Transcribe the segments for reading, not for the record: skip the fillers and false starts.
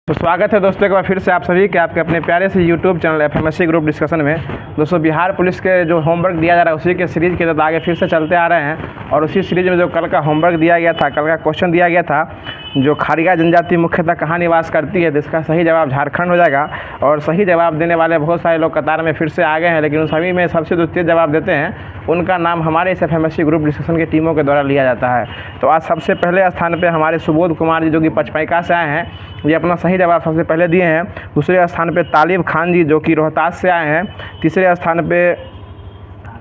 तो स्वागत है दोस्तों, एक बार फिर से आप सभी के आपके अपने प्यारे से यूट्यूब चैनल एफएमएससी ग्रुप डिस्कशन में। दोस्तों, बिहार पुलिस के जो होमवर्क दिया जा रहा है उसी के सीरीज़ के तहत आगे फिर से चलते आ रहे हैं। और उसी सीरीज़ में जो कल का होमवर्क दिया गया था, कल का क्वेश्चन दिया गया था, जो खाड़िया जनजाति मुख्यतः कहाँ निवास करती है, जिसका सही जवाब झारखंड हो जाएगा। और सही जवाब देने वाले बहुत सारे लोग कतार में फिर से आ गए हैं, लेकिन उन सभी में सबसे जो तेज़ जवाब देते हैं उनका नाम हमारे इस एफएमएससी ग्रुप डिस्कशन की टीमों के द्वारा लिया जाता है। तो आज सबसे पहले स्थान पे हमारे सुबोध कुमार जी, जो कि पचपैका से आए हैं, ये अपना सही जवाब सबसे पहले दिए हैं। दूसरे स्थान पे तालिब खान जी, जो कि रोहतास से आए हैं। तीसरे स्थान पे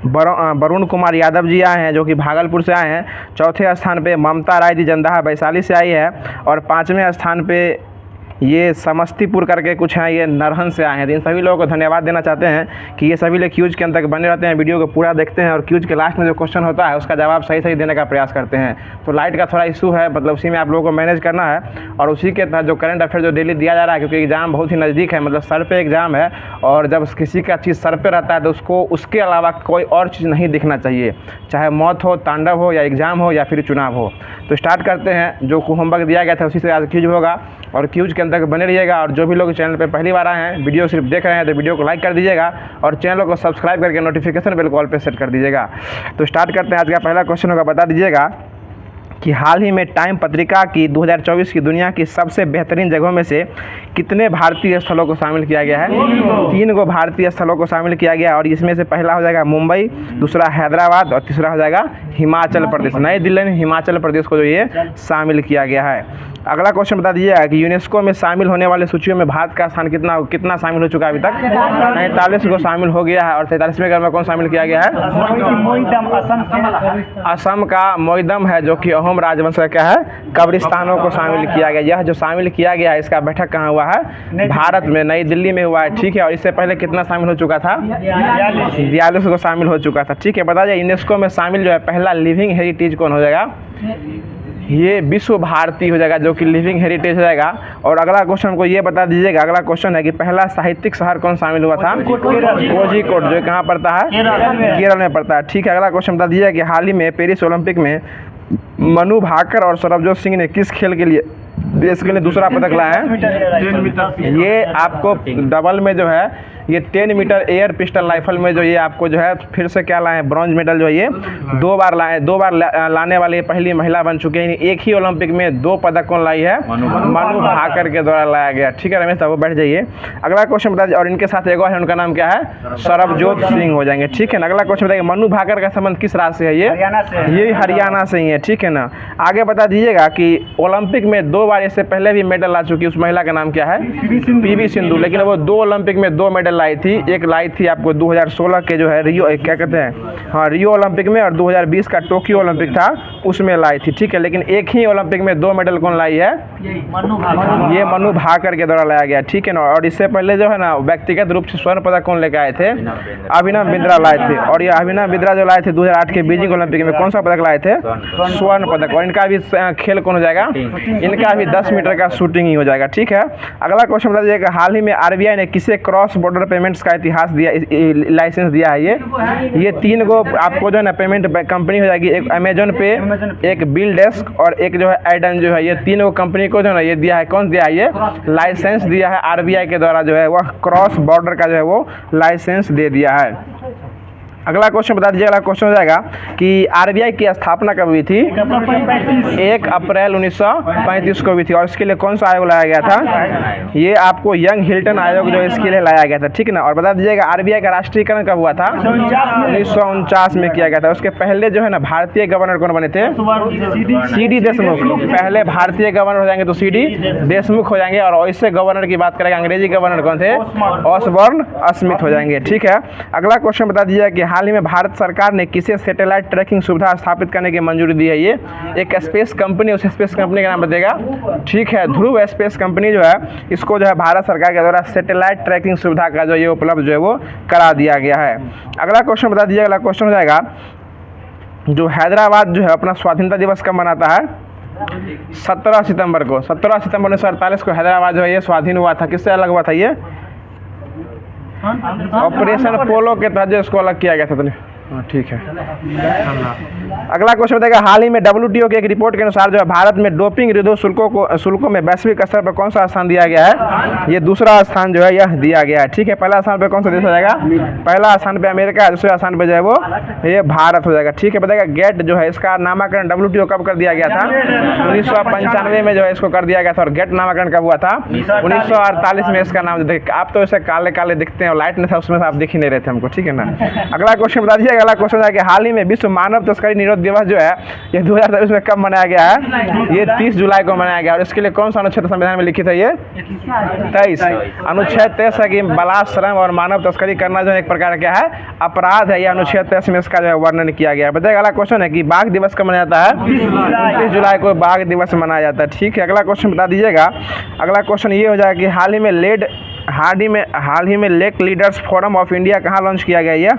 वरुण कुमार यादव जी आए हैं, जो कि भागलपुर से आए हैं। चौथे स्थान पे ममता राय जी जंदाहा वैशाली से आई है। और पाँचवें स्थान पे ये समस्तीपुर करके कुछ हैं, ये नरहन से आए हैं। इन सभी लोगों को धन्यवाद देना चाहते हैं कि ये सभी लोग क्यूज के अंत तक बने रहते हैं, वीडियो को पूरा देखते हैं और क्यूज के लास्ट में जो क्वेश्चन होता है उसका जवाब सही सही देने का प्रयास करते हैं। तो लाइट का थोड़ा इशू है, मतलब उसी में आप लोगों को मैनेज करना है। और उसी के तहत जो करंट अफेयर जो डेली दिया जा रहा है, क्योंकि एग्जाम बहुत ही नज़दीक है, मतलब सर पे एग्जाम है, और जब किसी का चीज़ सर पे रहता है तो उसको उसके अलावा कोई और चीज़ नहीं दिखना चाहिए, चाहे मौत हो, तांडव हो, या एग्ज़ाम हो, या फिर चुनाव हो। तो स्टार्ट करते हैं। जो होमवर्क दिया गया था उसी से आज क्यूज होगा, और क्यूज के अंदर बने रहिएगा। और जो भी लोग चैनल पे पहली बार आए हैं, वीडियो सिर्फ देख रहे हैं, तो वीडियो को लाइक कर दीजिएगा और चैनल को सब्सक्राइब करके नोटिफिकेशन बेल कॉल पे सेट कर दीजिएगा। तो स्टार्ट करते हैं। आज का पहला क्वेश्चन होगा, बता दीजिएगा कि हाल ही में टाइम पत्रिका की 2024 की दुनिया की सबसे बेहतरीन जगहों में से कितने भारतीय स्थलों को शामिल किया गया है? 3 को भारतीय स्थलों को शामिल किया गया, और इसमें से पहला हो जाएगा मुंबई, दूसरा हैदराबाद और तीसरा हो जाएगा हिमाचल प्रदेश। नई दिल्ली में हिमाचल प्रदेश को जो ये शामिल किया गया है। अगला क्वेश्चन बता दीजिएगा कि यूनेस्को में शामिल होने वाले सूचियों में भारत का स्थान कितना शामिल हो चुका है अभी तक? 43 को शामिल हो गया है। और 43वें क्रम में कौन शामिल किया गया है? असम का मोइदम है, जो कि अहोम राजवंश का क्या है, कब्रिस्तानों को शामिल किया गया। यह जो शामिल किया गया है, इसका बैठक कहाँ हुआ है? भारत में, नई दिल्ली में हुआ है। ठीक है। और इससे पहले कितना शामिल हो चुका था? 42 को शामिल हो चुका था। ठीक है। बता जाए यूनेस्को में शामिल जो है पहला लिविंग हेरिटेज कौन हो जाएगा? ये विश्व भारती हो जाएगा, जो कि लिविंग हेरिटेज हो जाएगा। और अगला क्वेश्चन हमको ये बता दीजिएगा, अगला क्वेश्चन है कि पहला साहित्यिक शहर कौन शामिल हुआ था? कोझिकोड, जो कहाँ पड़ता है? केरल में पड़ता है। ठीक है। अगला क्वेश्चन बता दीजिएगा कि हाल ही में पेरिस ओलंपिक में मनु भाकर और सरबजोत सिंह ने किस खेल के लिए देश के लिए दूसरा पदक लाया है? ये आपको डबल में जो है, ये 10 मीटर एयर पिस्टल राइफल में जो ये आपको जो है फिर से क्या लाए हैं, ब्रॉन्ज मेडल जो है ये 2 बार लाए, 2 बार लाने वाली पहली महिला बन चुकी है। एक ही ओलंपिक में 2 पदक कौन लाई है? मनु भाकर के द्वारा लाया गया। ठीक है रमेश साहब, वो बैठ जाइए। अगला क्वेश्चन बता दीजिए, और इनके साथ एक और है, उनका नाम क्या है? सरबजोत सिंह हो जाएंगे। ठीक है ना। अगला क्वेश्चन बताइए, मनु भाकर का संबंध किस राज्य से है? ये हरियाणा से ही है। ठीक है ना। आगे बता दीजिएगा कि ओलंपिक में 2 बार इससे पहले भी मेडल ला चुकी उस महिला का नाम क्या है? पीवी सिंधु। लेकिन वो 2 ओलंपिक में 2 मेडल लाई थी। एक लाई थी आपको 2016 के जो है रियो, क्या कहते हैं, हाँ, रियो ओलंपिक में, और 2020 का टोक्यो ओलंपिक था उसमें लाई थी। ठीक है। लेकिन एक ही ओलंपिक में 2 मेडल कौन लाई है? ये मनु भाकर के द्वारा लाया गया। ठीक है ना। और इससे पहले जो है ना, व्यक्तिगत रूप से स्वर्ण पदक कौन लेकर आए थे? अभिनव बिंद्रा लाए थे। और ये अभिनव बिंद्रा जो लाए थे 2008 के बीजिंग ओलंपिक में कौन सा पदक लाए थे? स्वर्ण पदक। और इनका भी खेल कौन हो जाएगा? इनका भी 10 मीटर का शूटिंग ही हो जाएगा। ठीक है। अगला क्वेश्चन बता दीजिएगा, हाल ही में आरबीआई ने किसे क्रॉस बॉर्डर पेमेंट्स का इतिहास दिया, लाइसेंस दिया है? ये 3 को आपको जो है ना पेमेंट कंपनी हो जाएगी, एक अमेजोन पे, एक बिल डेस्क और एक जो है एडन जो है, ये 3 कंपनी को जो है ना ये दिया है। कौन दिया है? ये लाइसेंस दिया है आरबीआई के द्वारा, जो है वह क्रॉस बॉर्डर का जो है वो लाइसेंस दे दिया है। अगला क्वेश्चन बता दीजिए। अगला क्वेश्चन हो जाएगा कि आरबीआई की स्थापना कब हुई थी? 1 अप्रैल 1935 को हुई थी। और इसके लिए कौन सा आयोग लाया गया था? ये आपको यंग हिल्टन आयोग जो इसके लिए लाया गया था। ठीक है ना। और बता दीजिएगा आरबीआई का राष्ट्रीयकरण कब हुआ था? 1949 में किया गया था। उसके पहले जो है ना भारतीय गवर्नर कौन बने थे? सीडी देशमुख। पहले भारतीय गवर्नर हो जाएंगे तो सीडी देशमुख हो जाएंगे। और ऐसे गवर्नर की बात करेंगे, अंग्रेजी गवर्नर कौन थे? ऑसबॉर्न स्मिथ हो जाएंगे। ठीक है। अगला क्वेश्चन बता दीजिए कि हाल ही में भारत सरकार ने किसे सैटेलाइट ट्रैकिंग सुविधा स्थापित करने की मंजूरी दी है? ये एक स्पेस कंपनी, उस स्पेस कंपनी का नाम बताइएगा। ठीक है। ध्रुव स्पेस कंपनी जो है, इसको जो है भारत सरकार के द्वारा सैटेलाइट ट्रैकिंग सुविधा का जो ये उपलब्ध जो है वो करा दिया गया है। अगला क्वेश्चन बता दीजिए। अगला क्वेश्चन हो जाएगा, जो हैदराबाद जो है अपना स्वाधीनता दिवस कब मनाता है? 17 सितंबर को। 17 सितंबर 1948 को हैदराबाद जो है ये स्वाधीन हुआ था। किससे अलग हुआ था? ये ऑपरेशन पोलो के तहत इसको अलग किया गया था। ठीक है। अगला क्वेश्चन बताएगा, हाल ही में WTO की एक रिपोर्ट के अनुसार जो है भारत में डोपिंग विरोधी शुल्कों में वैश्विक स्तर पर कौन सा स्थान दिया गया है? ये दूसरा स्थान जो है यह दिया गया है। ठीक है, पहला स्थान पे कौन सा देश हो जाएगा? पहला स्थान पे अमेरिका, दूसरा स्थान पे जो है वो ये भारत हो जाएगा। ठीक है, बताएगा गेट जो है इसका नामकरण WTO कब कर दिया गया था? 1995 में जो है इसको कर दिया गया था। और गेट नामकरण कब हुआ था? 1948 में इसका नाम। आप तो ऐसे काले काले दिखते हैं, लाइट नहीं था उसमें, आप दिख ही नहीं रहे थे हमको। ठीक है ना। अगला क्वेश्चन बता दीजिए। अगला क्वेश्चन है कि हाल ही में विश्व मानव तस्करी निरोध दिवस जो है ये 2023 में कब मनाया गया है? ये 30 जुलाई को मनाया गया। और इसके लिए कौन सा अनुच्छेद संविधान में लिखित है? ये 23 अनुच्छेद 23 है कि बलात्कार, श्रम और मानव तस्करी करना जो एक प्रकार क्या है? अपराध है। यह अनुच्छेद 23 में इसका जो है वर्णन किया गया है। बताइए अगला क्वेश्चन है कि बाघ दिवस कब मनाया जाता है? 29 जुलाई को बाघ दिवस मनाया जाता है। ठीक है, अगला क्वेश्चन बता दीजिएगा। अगला क्वेश्चन ये हो जाएगा कि हाल ही में lake leaders forum of India कहाँ लॉन्च किया गया?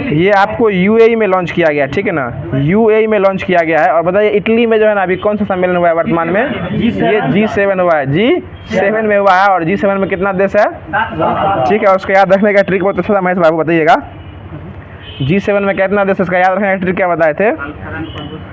ये आपको UAE में लॉन्च किया गया। ठीक है ना, UAE में लॉन्च किया गया है। और बताइए इटली में जो है ना अभी कौन सा सम्मेलन हुआ है वर्तमान में? ये G7 हुआ है। G7 में हुआ है। और G7 में कितना देश है? ठीक है, उसको याद रखने का ट्रिक बहुत अच्छा था, महेश बाबू बताइएगा। G7 में कितना देश, इसका याद रखने का ट्रिक क्या बताए थे?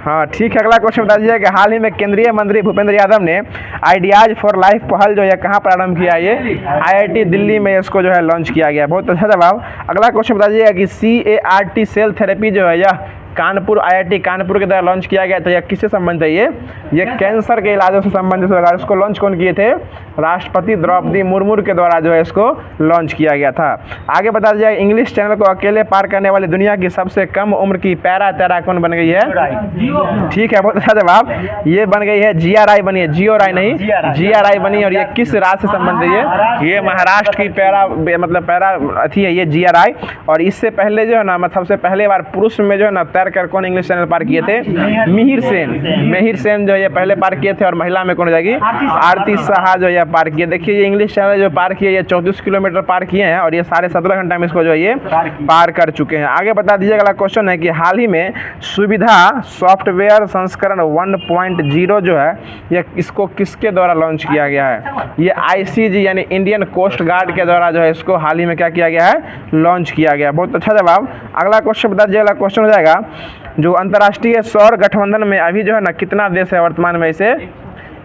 हाँ ठीक है, अगला क्वेश्चन बता दीजिए कि हाल ही में केंद्रीय मंत्री भूपेंद्र यादव ने आइडियाज फॉर लाइफ पहल जो है कहाँ प्रारंभ किया? ये IIT दिल्ली में इसको जो है लॉन्च किया गया। बहुत अच्छा जवाब। अगला क्वेश्चन बता दीजिएगा कि CAR-T सेल थेरेपी जो है यह कानपुर IIT कानपुर के द्वारा लॉन्च किया गया। तो यह किससे संबंधित है? ये कैंसर के इलाजों से संबंधित होगा। इसको लॉन्च कौन किए थे? राष्ट्रपति द्रौपदी मुर्मू के द्वारा जो है इसको लॉन्च किया गया था। आगे बता दिया, इंग्लिश चैनल को अकेले पार करने वाली दुनिया की सबसे कम उम्र की पैरा तैरा कौन बन गई है? ठीक है, बहुत अच्छा जवाब। ये बन गई है GRI बनी है, GRI नहीं GRI बनी। और ये किस राज्य से संबंधित है? ये महाराष्ट्र की पैरा मतलब पैरा अथी है ये GRI। और इससे पहले जो है ना मतलब सबसे पहले बार पुरुष में जो है ना तैर कर कौन इंग्लिश चैनल पार किए थे? मिहिर सेन जो ये पहले पार किए थे। और महिला में कौन हो जाएगी? आरती साहा जो ये पार किए। देखिए ये इंग्लिश चैनल जो पार किए ये 34 किलोमीटर पार किए हैं। और ये 17.5 घंटा में इसको जो है ये पार कर चुके हैं। आगे बता दीजिए, अगला क्वेश्चन है कि हाल ही में सुविधा सॉफ्टवेयर संस्करण 1.0 जो है ये इसको किसके द्वारा लॉन्च किया गया है? ये ICG यानी इंडियन कोस्ट गार्ड के द्वारा जो है इसको हाल ही में क्या किया गया है? लॉन्च किया गया। बहुत अच्छा जवाब। अगला क्वेश्चन बता दीजिए। अगला क्वेश्चन हो जाएगा जो अंतर्राष्ट्रीय सौर गठबंधन में अभी जो है ना कितना देश है वर्तमान में? इसे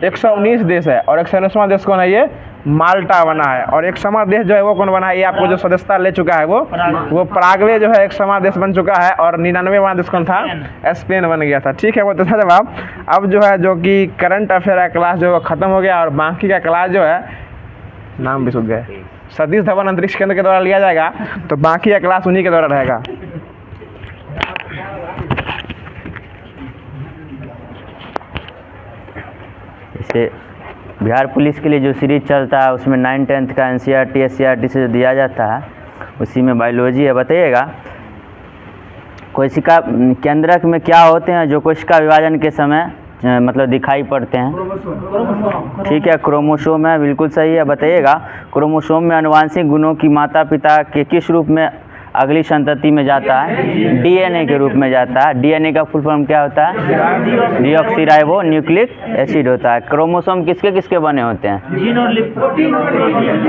119 देश है। और 119वां देश कौन है? ये माल्टा बना है। और 100वां देश जो है वो कौन बना है? ये आपको जो सदस्यता ले चुका है वो पराग्वे जो है 100वां देश बन चुका है। और 99वां देश कौन था? स्पेन बन गया था। ठीक है, बहुत अच्छा जवाब। अब जो है जो कि करंट अफेयर का क्लास जो है खत्म हो गया। और बाकी का क्लास जो है नाम भी सुन गए सतीश धवन अंतरिक्ष केंद्र के द्वारा लिया जाएगा। तो बाकी का क्लास उन्हीं के द्वारा रहेगा। जैसे बिहार पुलिस के लिए जो सीरीज चलता है उसमें 9th 10th का NCERT SCERT से जो दिया जाता है उसी में बायोलॉजी है। बताइएगा कोशिका केंद्रक में क्या होते हैं जो कोशिका विभाजन के समय मतलब दिखाई पड़ते हैं? ठीक है, क्रोमोसोम है, बिल्कुल सही है। बताइएगा क्रोमोसोम में आनुवांशिक गुणों की माता पिता के किस रूप में अगली संतति में जाता है? DNA के रूप में जाता है। DNA का फुल फॉर्म क्या होता है? डीऑक्सीराइबो न्यूक्लिक एसिड होता है। क्रोमोसोम किसके किसके बने होते हैं?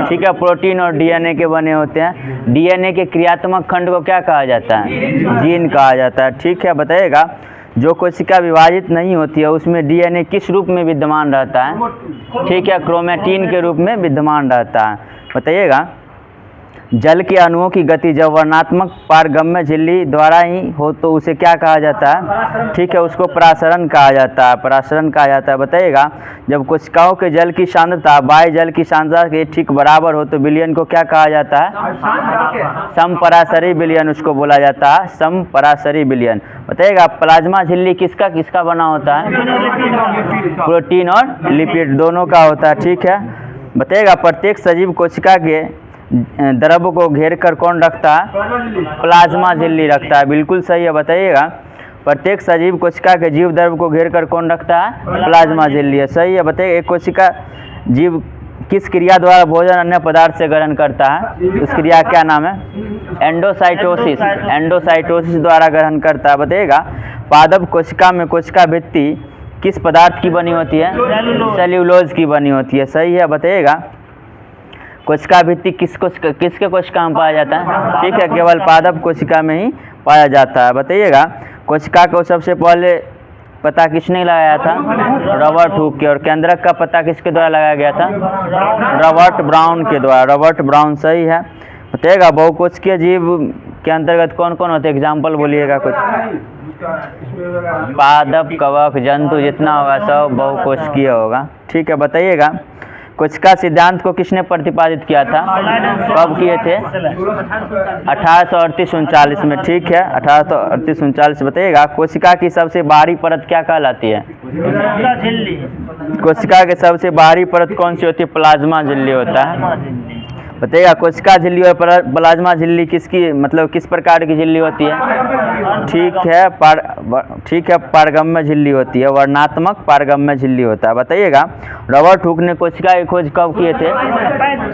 ठीक है, प्रोटीन और DNA के बने होते हैं। DNA के क्रियात्मक खंड को क्या कहा जाता है? जीन कहा जाता है। ठीक है, बताइएगा जो कोशिका विभाजित नहीं होती है उसमें DNA किस रूप में विद्यमान रहता है? ठीक है, क्रोमैटिन के रूप में विद्यमान रहता है। बताइएगा जल के अणुओं की गति जब वर्णात्मक पारगम्य झिल्ली द्वारा ही हो तो उसे क्या कहा जाता है? ठीक है, उसको परासरण कहा जाता है। परासरण कहा जाता है। बताइएगा जब कोशिकाओं के जल की सांद्रता बाह्य जल की सांद्रता के ठीक बराबर हो तो विलयन को क्या कहा जाता है? समपराशरी विलयन उसको बोला जाता है, समपराशरी विलयन। बताइएगा प्लाज्मा झिल्ली किसका किसका बना होता है? प्रोटीन और लिपिड दोनों का होता है। ठीक है, बताइएगा प्रत्येक सजीव कोशिका के द्रव को घेर कर कौन रखता है? प्लाज्मा झिल्ली रखता है। बिल्कुल सही है। बताइएगा प्रत्येक सजीव कोशिका के जीव द्रव को घेर कर कौन रखता है? प्लाज्मा झिल्ली है। सही है। बताइए एक कोशिका जीव किस क्रिया द्वारा भोजन अन्य पदार्थ से ग्रहण करता है? उस क्रिया क्या नाम है? एंडोसाइटोसिस। एंडोसाइटोसिस द्वारा ग्रहण करता है। बताइएगा पादप कोशिका में कोशिका भित्ति किस पदार्थ की बनी होती है? सेल्यूलोज की बनी होती है। सही है। बताइएगा कोशिका भित्ति किसके कोशिका में पाया जाता है? ठीक है, केवल पादप कोशिका में ही पाया जाता है? बताइएगा। कोशिका को सबसे पहले पता किसने लगाया था? रॉबर्ट हुक के। और केंद्रक का पता किसके द्वारा लगाया गया था? रॉबर्ट ब्राउन के द्वारा। रॉबर्ट ब्राउन सही है। बताइएगा बहुकोशिकीय जीव के अंतर्गत कौन कौन होते हैं? एग्जाम्पल बोलिएगा कुछ। पादप, कवक, जंतु जितना होगा सब बहुकोशिकीय होगा। ठीक है, बताइएगा कोशिका सिद्धांत को किसने प्रतिपादित किया था? कब किए थे? 1838-39 में। ठीक है, 1838-39। बताइएगा कोशिका की सबसे बाहरी परत क्या कहलाती है? कोशिका की सबसे बाहरी परत कौन सी होती है? प्लाज्मा झिल्ली होता है। बताइएगा कोशिका झिल्ली और प्लाज्मा झिल्ली किसकी मतलब किस प्रकार की झिल्ली होती है? ठीक है, पारगम्य झिल्ली होती है। वर्णात्मक पारगम्य झिल्ली होता है। बताइएगा रॉबर्ट हुक ने कोशिका की खोज कब किए थे?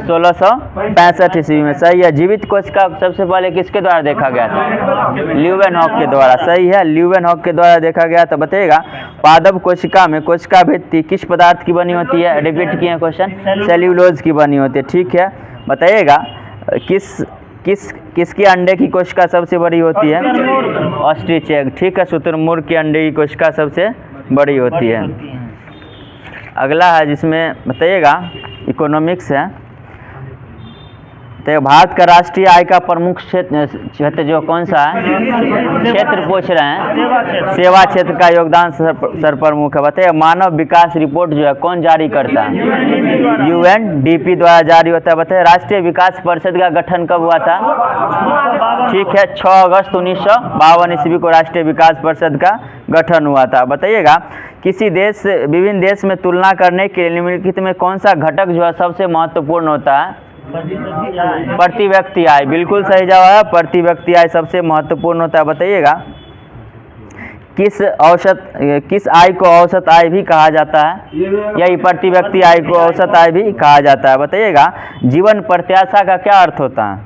1665 ईस्वी में। सही है। जीवित कोशिका सबसे पहले किसके द्वारा देखा गया था? ल्यूवेनहॉक के द्वारा। सही है, ल्यूवेनहॉक के द्वारा देखा गया था। बताइएगा पादप कोशिका में कोशिका भित्ति किस पदार्थ की बनी होती है? रिपीट किए क्वेश्चन। सेल्यूलोज की बनी होती है। ठीक है, बताइएगा किसके अंडे की कोशिका सबसे बड़ी होती है? Ostrich egg. ठीक है, शुतुरमुर्ग के अंडे की कोशिका सबसे बड़ी होती है। अगला है जिसमें बताइएगा इकोनॉमिक्स है। तो भारत का राष्ट्रीय आय का प्रमुख क्षेत्र जो कौन सा है? क्षेत्र पूछ रहे हैं। सेवा क्षेत्र का योगदान सर्वप्रमुख है। बताइए मानव विकास रिपोर्ट जो है कौन जारी करता है? UNDP द्वारा जारी होता है। बताइए राष्ट्रीय विकास परिषद का गठन कब हुआ था? ठीक है, 6 अगस्त 1952 ईस्वी को राष्ट्रीय विकास परिषद का गठन हुआ था। बताइएगा किसी देश विभिन्न देश में तुलना करने के लिए निम्नलिखित में कौन सा घटक जो है सबसे महत्वपूर्ण होता है? प्रति व्यक्ति आय। बिल्कुल सही जवाब है, प्रति व्यक्ति आय सबसे महत्वपूर्ण होता है। बताइएगा किस आय को औसत आय भी कहा जाता है? यही प्रति व्यक्ति आय को औसत आय भी कहा जाता है। बताइएगा जीवन प्रत्याशा का क्या अर्थ होता है?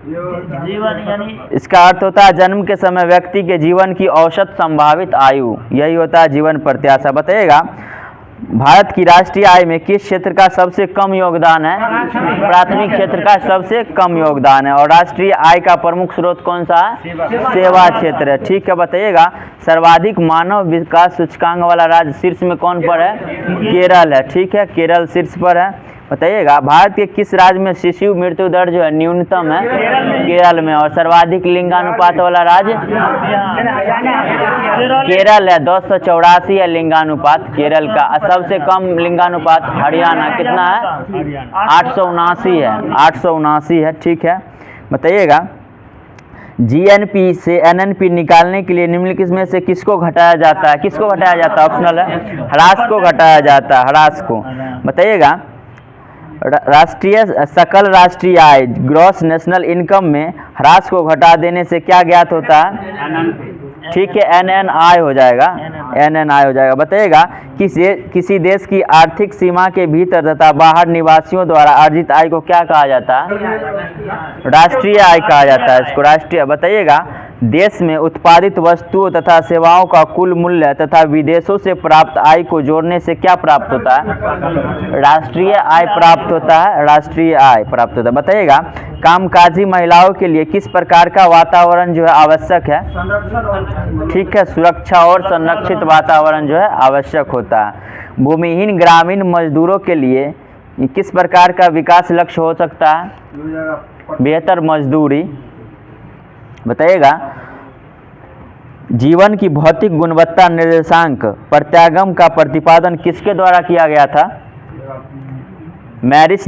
इसका अर्थ होता है जन्म के समय व्यक्ति के जीवन की औसत संभावित आयु, यही होता है जीवन प्रत्याशा। बताइएगा भारत की राष्ट्रीय आय में किस क्षेत्र का सबसे कम योगदान है? प्राथमिक क्षेत्र का सबसे कम योगदान है। और राष्ट्रीय आय का प्रमुख स्रोत कौन सा है? सेवा क्षेत्र है। ठीक है, बताइएगा सर्वाधिक मानव विकास सूचकांक वाला राज्य शीर्ष में कौन पर है? केरल है। ठीक है, केरल शीर्ष पर है। बताइएगा भारत के किस राज्य में शिशु मृत्यु दर जो है न्यूनतम है? केरल में। और सर्वाधिक लिंगानुपात वाला राज्य? केरल है, 284 है लिंगानुपात केरल का। सबसे कम लिंगानुपात हरियाणा, कितना है? 879 है, 879 है। ठीक है, बताइएगा GNP से NNP निकालने के लिए निम्नलिखित में से किसको घटाया जाता है? किसको घटाया जाता है? ऑप्शनल है, ह्रास को घटाया जाता है, ह्रास को। बताइएगा राष्ट्रीय सकल राष्ट्रीय आय ग्रॉस नेशनल इनकम में ह्रास को घटा देने से क्या ज्ञात होता है? ठीक है, NNI हो जाएगा, NNI हो जाएगा। बताइएगा किसी देश की आर्थिक सीमा के भीतर तथा बाहर निवासियों द्वारा अर्जित आय को क्या कहा जाता है? राष्ट्रीय आय कहा जाता है इसको, राष्ट्रीय। बताइएगा देश में उत्पादित वस्तुओं तथा सेवाओं का कुल मूल्य तथा विदेशों से प्राप्त आय को जोड़ने से क्या प्राप्त होता है? राष्ट्रीय आय प्राप्त होता है, राष्ट्रीय आय प्राप्त होता है। बताइएगा कामकाजी महिलाओं के लिए किस प्रकार का वातावरण जो है आवश्यक है? ठीक है, सुरक्षा और संरक्षित वातावरण जो है आवश्यक होता है। भूमिहीन ग्रामीण मजदूरों के लिए किस प्रकार का विकास लक्ष्य हो सकता है? बेहतर मजदूरी। बताइएगा जीवन की भौतिक गुणवत्ता निर्देशांक प्रत्यागम का प्रतिपादन किसके द्वारा किया गया था? मैरिस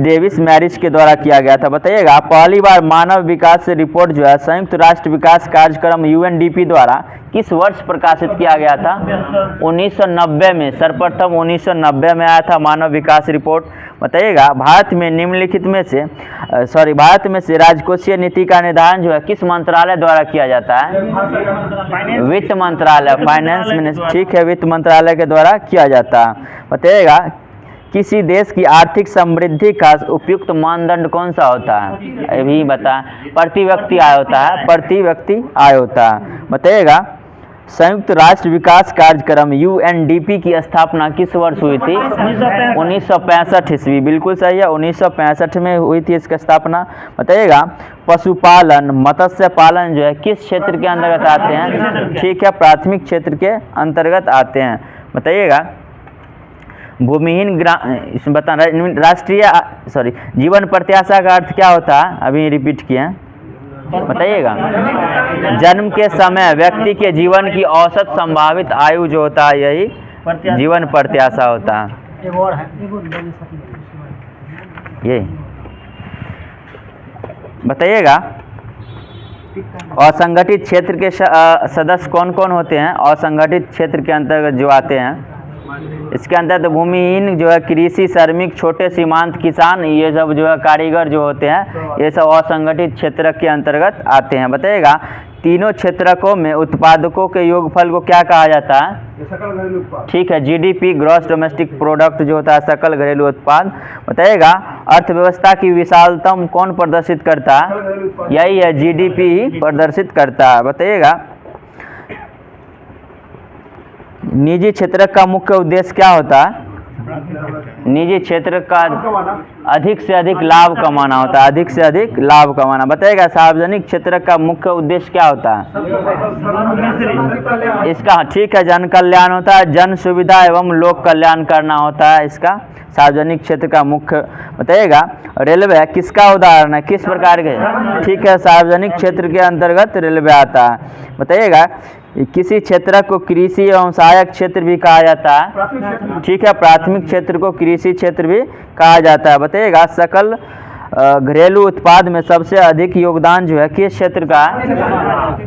के द्वारा किया गया था। बताइएगा पहली बार मानव विकास रिपोर्ट जो है संयुक्त राष्ट्र विकास कार्यक्रम UNDP द्वारा किस वर्ष प्रकाशित किया गया था? 1990 में, सर्वप्रथम 1990 में आया था मानव विकास रिपोर्ट। बताइएगा भारत में से राजकोषीय नीति का निर्धारण जो है किस मंत्रालय द्वारा किया जाता है? वित्त मंत्रालय, फाइनेंस मिनिस्टर। ठीक है, वित्त मंत्रालय के द्वारा किया जाता है। बताइएगा किसी देश की आर्थिक समृद्धि का उपयुक्त मानदंड कौन सा होता है? अभी बता, प्रति व्यक्ति आय होता है, प्रति व्यक्ति आय होता है। बताइएगा संयुक्त राष्ट्र विकास कार्यक्रम यूएनडीपी की स्थापना किस वर्ष हुई थी? 1965 ईस्वी, बिल्कुल सही है, 1965 में हुई थी इसकी स्थापना। बताइएगा पशुपालन मत्स्य पालन जो है किस क्षेत्र के अंतर्गत आते हैं? ठीक है, प्राथमिक क्षेत्र के अंतर्गत आते हैं। बताइएगा भूमिहीन बताना राष्ट्रीय जीवन प्रत्याशा का अर्थ क्या होता है? अभी रिपीट किए हैं, बताइएगा। जन्म के समय व्यक्ति के जीवन की औसत संभावित आयु जो होता है यही जीवन प्रत्याशा होता है। ये बताइएगा असंगठित क्षेत्र के सदस्य कौन कौन होते हैं? असंगठित क्षेत्र के अंतर्गत जो आते हैं इसके अंदर तो भूमिहीन जो है, कृषि श्रमिक, छोटे सीमांत किसान, ये सब जो है कारीगर जो होते हैं, ये सब असंगठित क्षेत्र के अंतर्गत आते हैं। बताइएगा तीनों क्षेत्रकों में उत्पादकों के योगफल को क्या कहा जाता है? ठीक है, जीडीपी ग्रॉस डोमेस्टिक प्रोडक्ट जो होता है सकल घरेलू उत्पाद। बताइएगा अर्थव्यवस्था की विशालतम कौन प्रदर्शित करता है? यही है, जीडीपी ही प्रदर्शित करता है। बताइएगा निजी क्षेत्र का मुख्य उद्देश्य क्या होता है? निजी क्षेत्र का अधिक से अधिक लाभ कमाना होता है, अधिक से अधिक लाभ कमाना। बताइएगा सार्वजनिक क्षेत्र का मुख्य उद्देश्य क्या होता है? इसका ठीक है, जन कल्याण होता है, जन सुविधा एवं लोक कल्याण करना होता है इसका सार्वजनिक क्षेत्र का मुख्य। बताइएगा रेलवे किसका उदाहरण है? किस प्रकार के? ठीक है, सार्वजनिक क्षेत्र के अंतर्गत रेलवे आता है। बताइएगा किसी क्षेत्र को कृषि एवं सहायक क्षेत्र भी कहा जाता है। ठीक है, प्राथमिक क्षेत्र को कृषि क्षेत्र भी कहा जाता है। बताइएगा सकल घरेलू उत्पाद में सबसे अधिक योगदान जो है किस क्षेत्र का?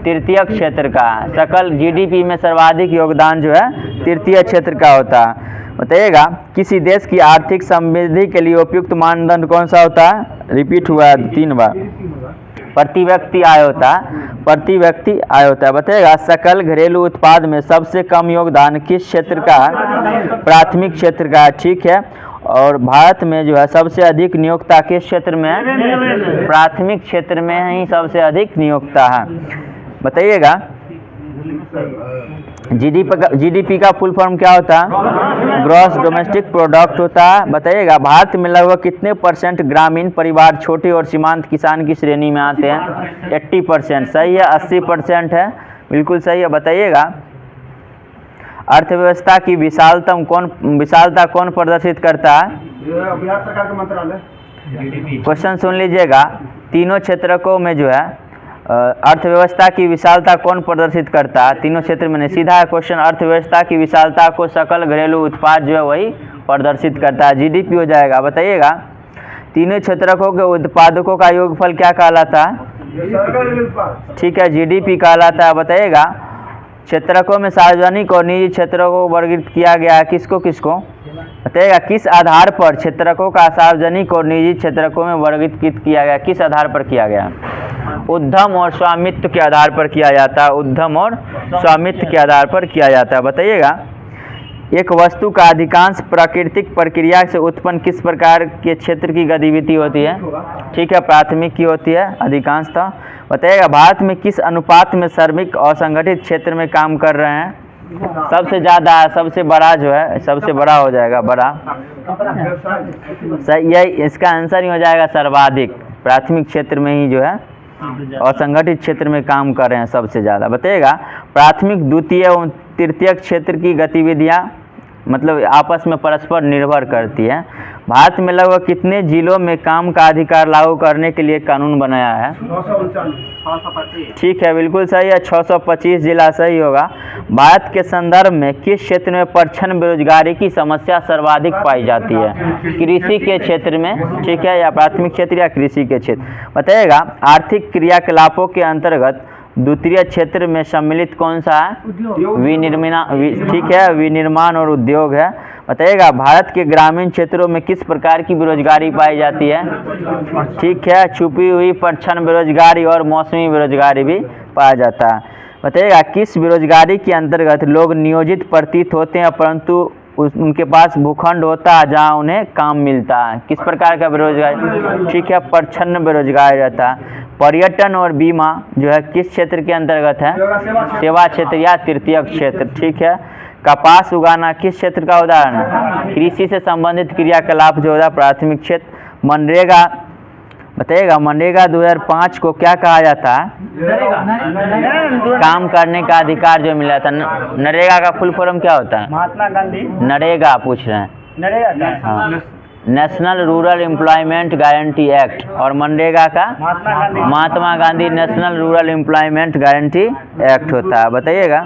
तृतीयक क्षेत्र का। सकल जीडीपी में सर्वाधिक योगदान जो है तृतीय क्षेत्र का होता है। बताइएगा किसी देश की आर्थिक समृद्धि के लिए उपयुक्त मानदंड कौन सा होता है? रिपीट हुआ है 3 बार। प्रति व्यक्ति आय होता है, प्रति व्यक्ति आय होता है। बताइएगा सकल घरेलू उत्पाद में सबसे कम योगदान किस क्षेत्र का? प्राथमिक क्षेत्र का। ठीक है, और भारत में जो है सबसे अधिक नियोक्ता किस क्षेत्र में है? प्राथमिक क्षेत्र में ही सबसे अधिक नियोक्ता है। बताइएगा जीडीपी का फुल फॉर्म क्या होता है? ग्रॉस डोमेस्टिक प्रोडक्ट होता है। बताइएगा भारत में लगभग कितने % ग्रामीण परिवार छोटे और सीमांत किसान की श्रेणी में आते हैं? 80%, सही है, 80% है, बिल्कुल सही है। बताइएगा अर्थव्यवस्था की विशालता कौन प्रदर्शित करता है? बिहार सरकार का मंत्रालय। क्वेश्चन सुन लीजिएगा तीनों क्षेत्रकों में जो है अर्थव्यवस्था की विशालता कौन प्रदर्शित करता है? तीनों क्षेत्र में नहीं, सीधा है क्वेश्चन। अर्थव्यवस्था की विशालता को सकल घरेलू उत्पाद जो है वही प्रदर्शित करता है, जीडीपी हो जाएगा। बताइएगा तीनों क्षेत्रकों के उत्पादकों का योगफल क्या कहलाता है? ठीक है, जीडीपी कहलाता है। बताइएगा क्षेत्रकों में सार्वजनिक और निजी क्षेत्रों को वर्गीकृत किया गया है, किसको किसको? बताइएगा किस आधार पर क्षेत्रकों का सार्वजनिक और निजी क्षेत्रकों में वर्गीकृत किया गया? किस आधार पर किया गया? उद्यम और स्वामित्व के आधार पर किया जाता है, उद्यम और स्वामित्व के आधार पर किया जाता है। बताइएगा एक वस्तु का अधिकांश प्राकृतिक प्रक्रिया से उत्पन्न किस प्रकार के क्षेत्र की गतिविधि होती है? ठीक है, प्राथमिक की होती है अधिकांशतः। बताइएगा भारत में किस अनुपात में श्रमिक असंगठित क्षेत्र में काम कर रहे हैं? सबसे ज़्यादा, सबसे बड़ा जो है, सबसे बड़ा हो जाएगा, बड़ा सही, यही इसका आंसर ही हो जाएगा सर्वाधिक। प्राथमिक क्षेत्र में ही जो है असंगठित क्षेत्र में काम कर रहे हैं सबसे ज़्यादा। बताइएगा प्राथमिक द्वितीय एवं तृतीय क्षेत्र की गतिविधियाँ मतलब आपस में परस्पर निर्भर करती है। भारत में लगभग कितने जिलों में काम का अधिकार लागू करने के लिए कानून बनाया है? 625। ठीक है, बिल्कुल सही है, 625 जिला सही होगा। भारत के संदर्भ में किस क्षेत्र में प्रच्छन्न बेरोजगारी की समस्या सर्वाधिक पाई जाती है? कृषि के क्षेत्र में, ठीक है, या प्राथमिक क्षेत्र या कृषि के क्षेत्र। बताइएगा आर्थिक क्रियाकलापों के अंतर्गत द्वितीय क्षेत्र में सम्मिलित कौन सा है? ठीक है, विनिर्माण और उद्योग है। बताइएगा भारत के ग्रामीण क्षेत्रों में किस प्रकार की बेरोजगारी पाई जाती है? ठीक है, छुपी हुई प्रच्छन्न बेरोजगारी और मौसमी बेरोजगारी भी पाया जाता है। बताइएगा किस बेरोजगारी के अंतर्गत लोग नियोजित प्रतीत होते हैं परंतु उनके पास भूखंड होता है जहाँ उन्हें काम मिलता है। किस प्रकार का बेरोजगारी? ठीक है, प्रच्छन्न बेरोजगारी रहता है। पर्यटन और बीमा जो है किस क्षेत्र के अंतर्गत है? सेवा क्षेत्र या तृतीयक क्षेत्र। ठीक है। कपास उगाना किस क्षेत्र का उदाहरण है? कृषि से संबंधित क्रियाकलाप जो होता है प्राथमिक क्षेत्र। मनरेगा बताइएगा, मनरेगा 2005 को क्या कहा जाता है? काम करने का अधिकार जो मिला था। नरेगा का फुल फॉर्म क्या होता है? महात्मा गांधी। नरेगा पूछ रहे हैं। नरेगा का? हाँ, national rural employment guarantee act. और मनरेगा का? Mahatma Gandhi national rural employment guarantee act होता है। बताइएगा,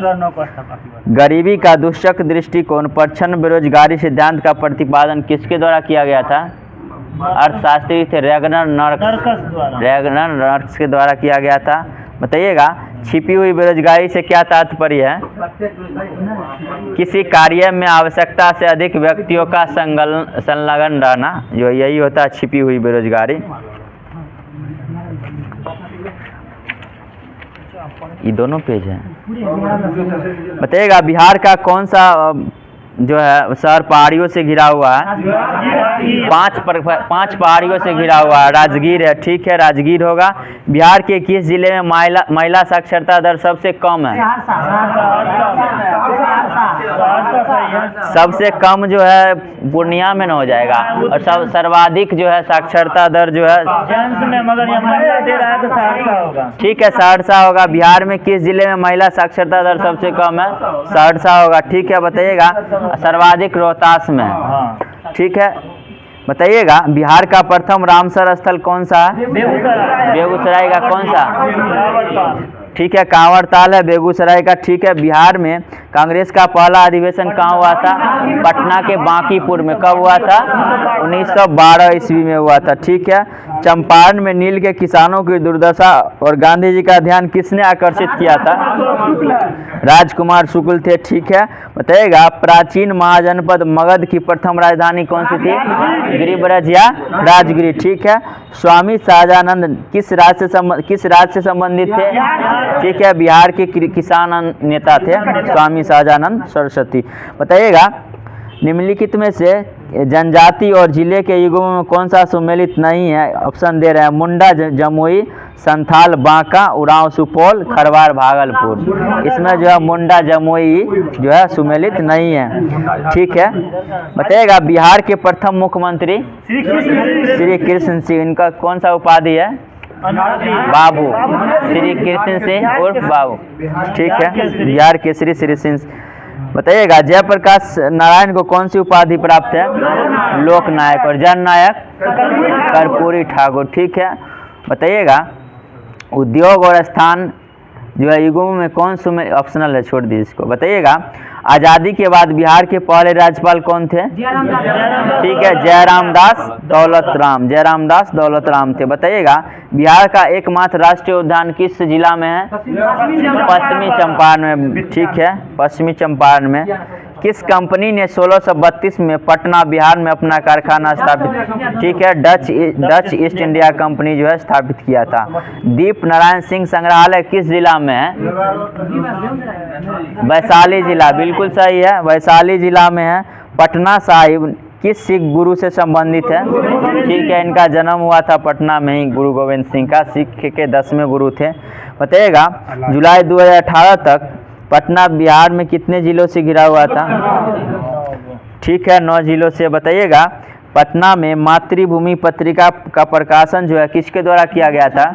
गरीबी का दुष्चक्र दृष्टिकोण प्रच्छन्न बेरोजगारी सिद्धांत का प्रतिपादन किसके द्वारा किया गया था? अर्थशास्त्री थे रैगनर नर्क्स के द्वारा किया गया था। बताइएगा, छिपी हुई बेरोजगारी से क्या तात्पर्य है? किसी कार्य में आवश्यकता से अधिक व्यक्तियों का संलग्न रहना, जो यही होता है छिपी हुई बेरोजगारी। ये दोनों पेज हैं। बताइएगा, बिहार का कौन सा जो है शहर पहाड़ियों से घिरा हुआ है? 5 पहाड़ियों से घिरा हुआ है। राजगीर है। ठीक है, राजगीर होगा। बिहार के किस जिले में महिला साक्षरता दर सबसे कम है? सबसे कम जो है पूर्णिया में न हो जाएगा, और सर्वाधिक जो है साक्षरता दर जो है ठीक है सहरसा होगा। बिहार में किस जिले में महिला साक्षरता दर सबसे कम है? सहरसा होगा। ठीक है, बताइएगा, सर्वाधिक रोहतास में। ठीक है, बताइएगा, बिहार का प्रथम रामसर स्थल कौन सा है? बेगूसराय का कौन सा? ठीक है, कांवरताल है बेगूसराय का। ठीक है, बिहार में कांग्रेस का पहला अधिवेशन कहाँ हुआ था? पटना के बांकीपुर में। कब हुआ था? 1912 ईस्वी में हुआ था। ठीक है, चंपारण में नील के किसानों की दुर्दशा और गांधी जी का ध्यान किसने आकर्षित किया था? राजकुमार शुक्ल थे। ठीक है, बताइएगा, प्राचीन महाजनपद मगध की प्रथम राजधानी कौन सी थी? गिरिब्रज या राजगिरी। ठीक है, स्वामी शाहजानंद किस राज्य से संबंधित थे? ठीक है, बिहार के किसान नेता थे स्वामी शाहजानंद सरस्वती। बताइएगा, निम्नलिखित में से जनजाति और जिले के युगों में कौन सा सुमेलित नहीं है? ऑप्शन दे रहे हैं, मुंडा जमुई, संथाल बांका, उरांव सुपौल, खरवार भागलपुर। इसमें जो है मुंडा जमुई जो है सुमेलित नहीं है। ठीक है, बताइएगा, बिहार के प्रथम मुख्यमंत्री श्री कृष्ण सिंह, इनका कौन सा उपाधि है? बाबू, श्री कृष्ण सिंह उर्फ बाबू। ठीक है, बिहार के श्री सिंह। बताइएगा, जयप्रकाश नारायण को कौन सी उपाधि प्राप्त है? लोकनायक। और जननायक? कर्पूरी ठाकुर। ठीक है, बताइएगा, उद्योग और स्थान जो है युगों में कौन से ऑप्शनल है, छोड़ दीजिए इसको। बताइएगा, आज़ादी के बाद बिहार के पहले राज्यपाल कौन थे? ठीक है, जयराम दास दौलत राम थे। बताइएगा, बिहार का एकमात्र राष्ट्रीय उद्यान किस जिला में है? पश्चिमी चंपारण में। ठीक है, पश्चिमी चंपारण में। किस कंपनी ने 1632 में पटना बिहार में अपना कारखाना स्थापित? ठीक है, डच ईस्ट इंडिया कंपनी जो है स्थापित किया था। दीप नारायण सिंह संग्रहालय किस जिला में है? वैशाली जिला। बिल्कुल सही है, वैशाली जिला में है। पटना साहिब किस सिख गुरु से संबंधित है? ठीक है, इनका जन्म हुआ था पटना में ही, गुरु गोविंद सिंह का, सिख के 10वें गुरु थे। बताइएगा, जुलाई 2018 तक पटना बिहार में कितने जिलों से घिरा हुआ था? ठीक है, 9 जिलों से। बताइएगा, पटना में मातृभूमि पत्रिका का प्रकाशन जो है किसके द्वारा किया गया था?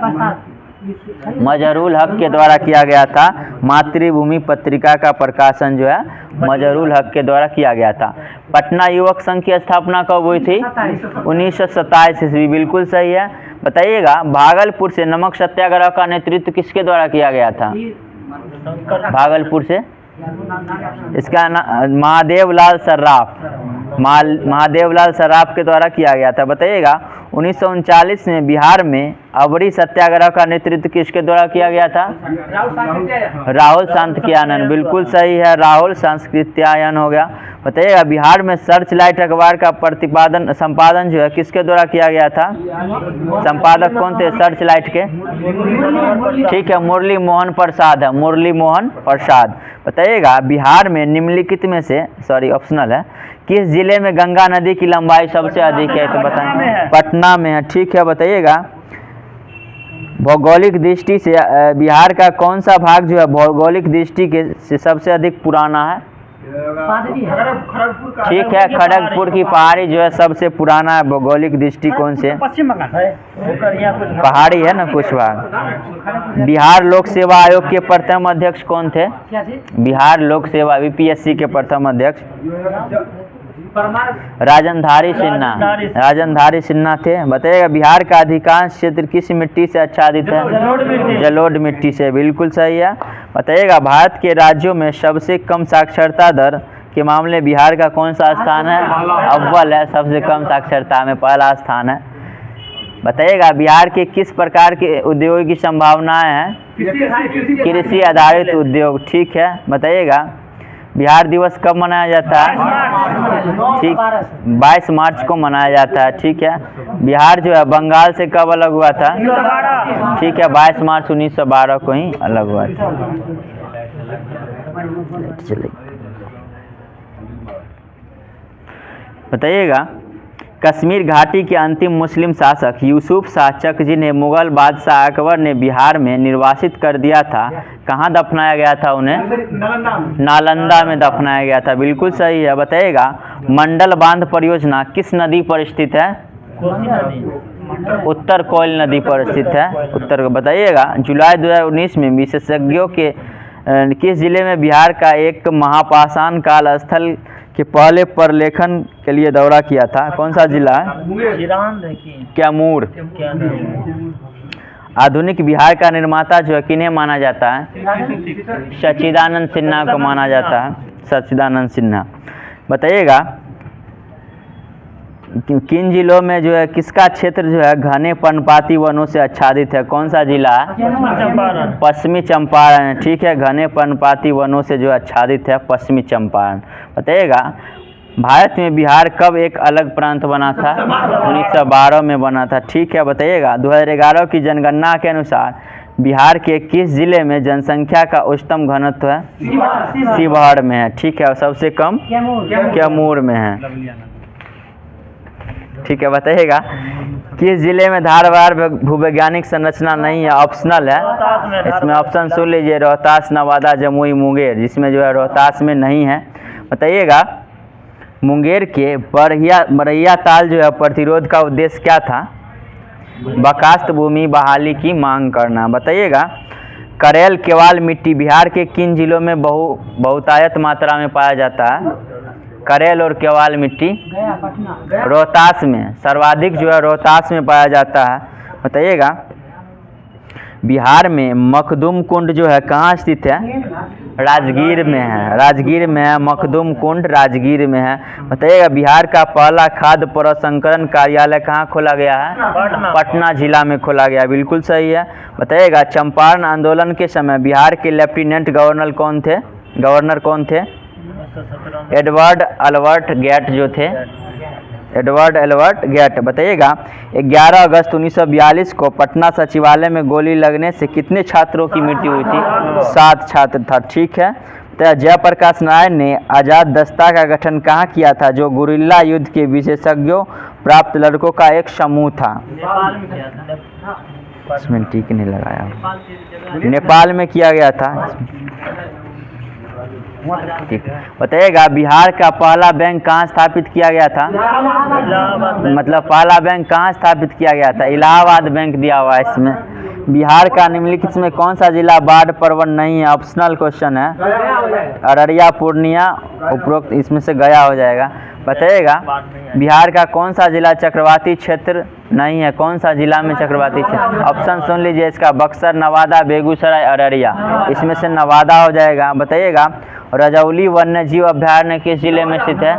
मजहरूल हक के द्वारा किया गया था। मातृभूमि पत्रिका का प्रकाशन जो है मजहरूल हक के द्वारा किया गया था। पटना युवक संघ की स्थापना कब हुई थी? 1927 ईस्वी। बिल्कुल सही है। बताइएगा, भागलपुर से नमक सत्याग्रह का नेतृत्व किसके द्वारा किया गया था? भागलपुर से इसका महादेव लाल सर्राफ के द्वारा किया गया था। बताइएगा, 1939 में बिहार में अबरी सत्याग्रह का नेतृत्व किसके द्वारा किया गया था? राहुल सांकृत्यायन, बिल्कुल सही है, राहुल सांकृत्यायन हो गया। बताइएगा बिहार में सर्च लाइट अखबार का संपादन जो है किसके द्वारा किया गया था? संपादक कौन थे सर्च लाइट के? ठीक है, मुरली मोहन प्रसाद है, मुरली मोहन प्रसाद। बताइएगा बिहार में निम्नलिखित में से, सॉरी ऑप्शनल है, किस जिले में गंगा नदी की लंबाई सबसे अधिक है? तो बताएं। पटना में है, ठीक है। बताइएगा भौगोलिक दृष्टि से बिहार का कौन सा भाग जो है भौगोलिक दृष्टि के से सबसे अधिक पुराना है? ठीक है, खड़गपुर की पहाड़ी जो है सबसे पुराना है भौगोलिक दृष्टिकोण से। पहाड़ी है ना कुछ भाग। बिहार लोक सेवा आयोग के प्रथम अध्यक्ष कौन थे? बिहार लोक सेवा बीपीएससी के प्रथम अध्यक्ष राजनधारी सिन्हा, राजनधारी सिन्हा थे। बताइएगा बिहार का अधिकांश क्षेत्र किस मिट्टी से आच्छादित है? जलोढ़ मिट्टी से, बिल्कुल सही है। बताइएगा भारत के राज्यों में सबसे कम साक्षरता दर के मामले बिहार का कौन सा स्थान है? अव्वल है, सबसे कम साक्षरता में पहला स्थान है। बताइएगा बिहार के किस प्रकार के उद्योग की संभावनाएं हैं? कृषि आधारित उद्योग, ठीक है। बताइएगा बिहार दिवस कब मनाया जाता है? ठीक, 22 मार्च को मनाया जाता है, ठीक है। बिहार जो है बंगाल से कब अलग हुआ था? ठीक है, 22 मार्च 1912 को ही अलग हुआ था। बताइएगा कश्मीर घाटी के अंतिम मुस्लिम शासक यूसुफ शाह चक जिन्हें मुगल बादशाह अकबर ने बिहार में निर्वासित कर दिया था, कहाँ दफनाया गया था उन्हें? नालंदा में दफनाया गया था, बिल्कुल सही है। बताइएगा मंडल बांध परियोजना किस नदी पर स्थित है? उत्तर कोयल नदी पर स्थित है, उत्तर। बताइएगा जुलाई 2019 में विशेषज्ञों के किस जिले में बिहार का एक महापाषाण काल स्थल के पहले प्रलेखन के लिए दौरा किया था? कौन सा जिला है? कैमूर। आधुनिक बिहार का निर्माता जो है किन्हें माना जाता है? सच्चिदानंद सिन्हा को माना जाता है, सच्चिदानंद सिन्हा। बताइएगा किन जिलों में जो है किसका क्षेत्र जो है घने पर्णपाती वनों से आच्छादित है? कौन सा जिला है? पश्चिमी चंपारण, ठीक है, घने पर्णपाती वनों से जो आच्छादित है पश्चिमी चंपारण। बताइएगा भारत में बिहार कब एक अलग प्रांत बना था? 1912 में बना था, ठीक है। बताइएगा 2011 की जनगणना के अनुसार बिहार के किस जिले में जनसंख्या का उच्चतम घनत्व है? शिवहर में है, ठीक है, और सबसे कम कैमूर में है, ठीक है। बताइएगा किस जिले में धारवाड़ भूवैज्ञानिक संरचना नहीं है? ऑप्शनल है, इसमें ऑप्शन सुन लीजिए, रोहतास, नवादा, जमुई, मुंगेर, जिसमें जो है रोहतास में नहीं है। बताइएगा मुंगेर के बरैया ताल जो है प्रतिरोध का उद्देश्य क्या था? बकास्त भूमि बहाली की मांग करना। बताइएगा करेल केवाल मिट्टी बिहार के किन जिलों में बहुतायत मात्रा में पाया जाता है? करेल और केवाल मिट्टी रोहतास में, सर्वाधिक जो है रोहतास में पाया जाता है। बताइएगा बिहार में मखदूम कुंड जो है कहाँ स्थित है? राजगीर में है, राजगीर में है, मखदूम कुंड राजगीर में है। बताइएगा बिहार का पहला खाद्य प्रसंस्करण कार्यालय कहाँ खोला गया है? पटना जिला में खोला गया, बिल्कुल सही है। बताइएगा चंपारण आंदोलन के समय बिहार के लेफ्टिनेंट गवर्नर कौन थे? एडवर्ड अल्बर्ट गेट जो थे, एडवर्ड अल्बर्ट गेट। बताइएगा 11 अगस्त 1942 को पटना सचिवालय में गोली लगने से कितने छात्रों की मृत्यु हुई थी? 7 छात्र था, ठीक है। तो जयप्रकाश नारायण ने आज़ाद दस्ता का गठन कहाँ किया था, जो गुरिल्ला युद्ध के विशेषज्ञों प्राप्त लड़कों का एक समूह था? इसमें टिक नहीं लगाया, नेपाल में किया गया था, ठीक। बताइएगा बिहार का पहला बैंक कहाँ स्थापित किया गया था? मतलब पहला बैंक कहाँ स्थापित किया गया था? इलाहाबाद बैंक दिया हुआ है इसमें, बिहार का निम्नलिखित में कौन सा जिला बाढ़ प्रवण नहीं है? ऑप्शनल क्वेश्चन है। अररिया, पूर्णिया, उपरोक्त इसमें से गया हो जाएगा। बताइएगा बिहार का कौन सा जिला चक्रवाती क्षेत्र नहीं है? कौन सा जिला में चक्रवाती क्षेत्र? ऑप्शन सुन लीजिए इसका, बक्सर, नवादा, बेगूसराय, अररिया। इसमें से नवादा हो जाएगा। बताइएगा रजौली वन्य जीव अभयारण्य किस जिले में स्थित है?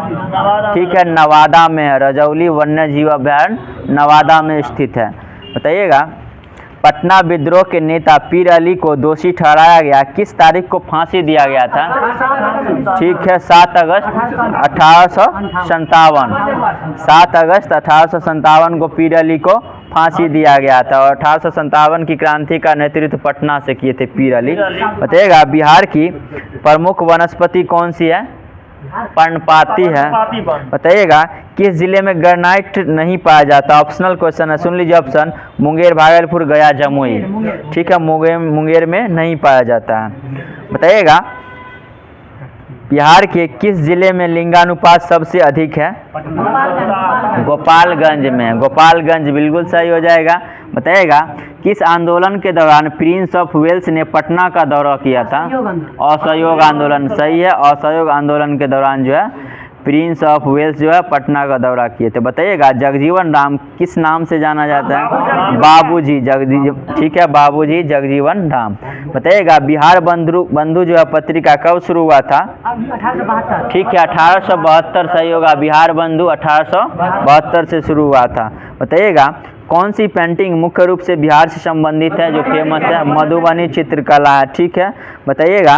ठीक है, नवादा में है। रजौली वन्य जीव अभयारण्य नवादा में स्थित है। बताइएगा पटना विद्रोह के नेता पीर अली को दोषी ठहराया गया, किस तारीख को फांसी दिया गया था? ठीक है, 7 अगस्त 1857। 7 अगस्त 1857 को पीर अली को फांसी दिया गया था और 1857 की क्रांति का नेतृत्व पटना से किए थे पीर अली। बताइएगा बिहार की प्रमुख वनस्पति कौन सी है? पर्णपाती है। बताइएगा किस जिले में ग्रेनाइट नहीं पाया जाता? ऑप्शनल क्वेश्चन है, सुन लीजिए ऑप्शन, मुंगेर, भागलपुर, गया, जमुई। ठीक है, मुंगेर में नहीं पाया जाता है। बताइएगा बिहार के किस जिले में लिंगानुपात सबसे अधिक है? गोपालगंज में। गोपालगंज बिल्कुल सही हो जाएगा। बताइएगा किस आंदोलन के दौरान प्रिंस ऑफ वेल्स ने पटना का दौरा किया था? असहयोग आंदोलन। सही है, असहयोग आंदोलन के दौरान जो है प्रिंस ऑफ वेल्स जो है पटना का दौरा किए थे। बताइएगा जगजीवन राम किस नाम से जाना जाता है? बाबूजी ठीक है, बाबूजी जगजीवन राम। बताइएगा बिहार बंधु जो है पत्रिका कब शुरू हुआ था? ठीक है, 1872 सही होगा। बिहार बंधु 1872 से शुरू हुआ था। बताइएगा कौन सी पेंटिंग मुख्य रूप से बिहार से संबंधित है जो फेमस है? मधुबनी चित्रकला है। ठीक है, बताइएगा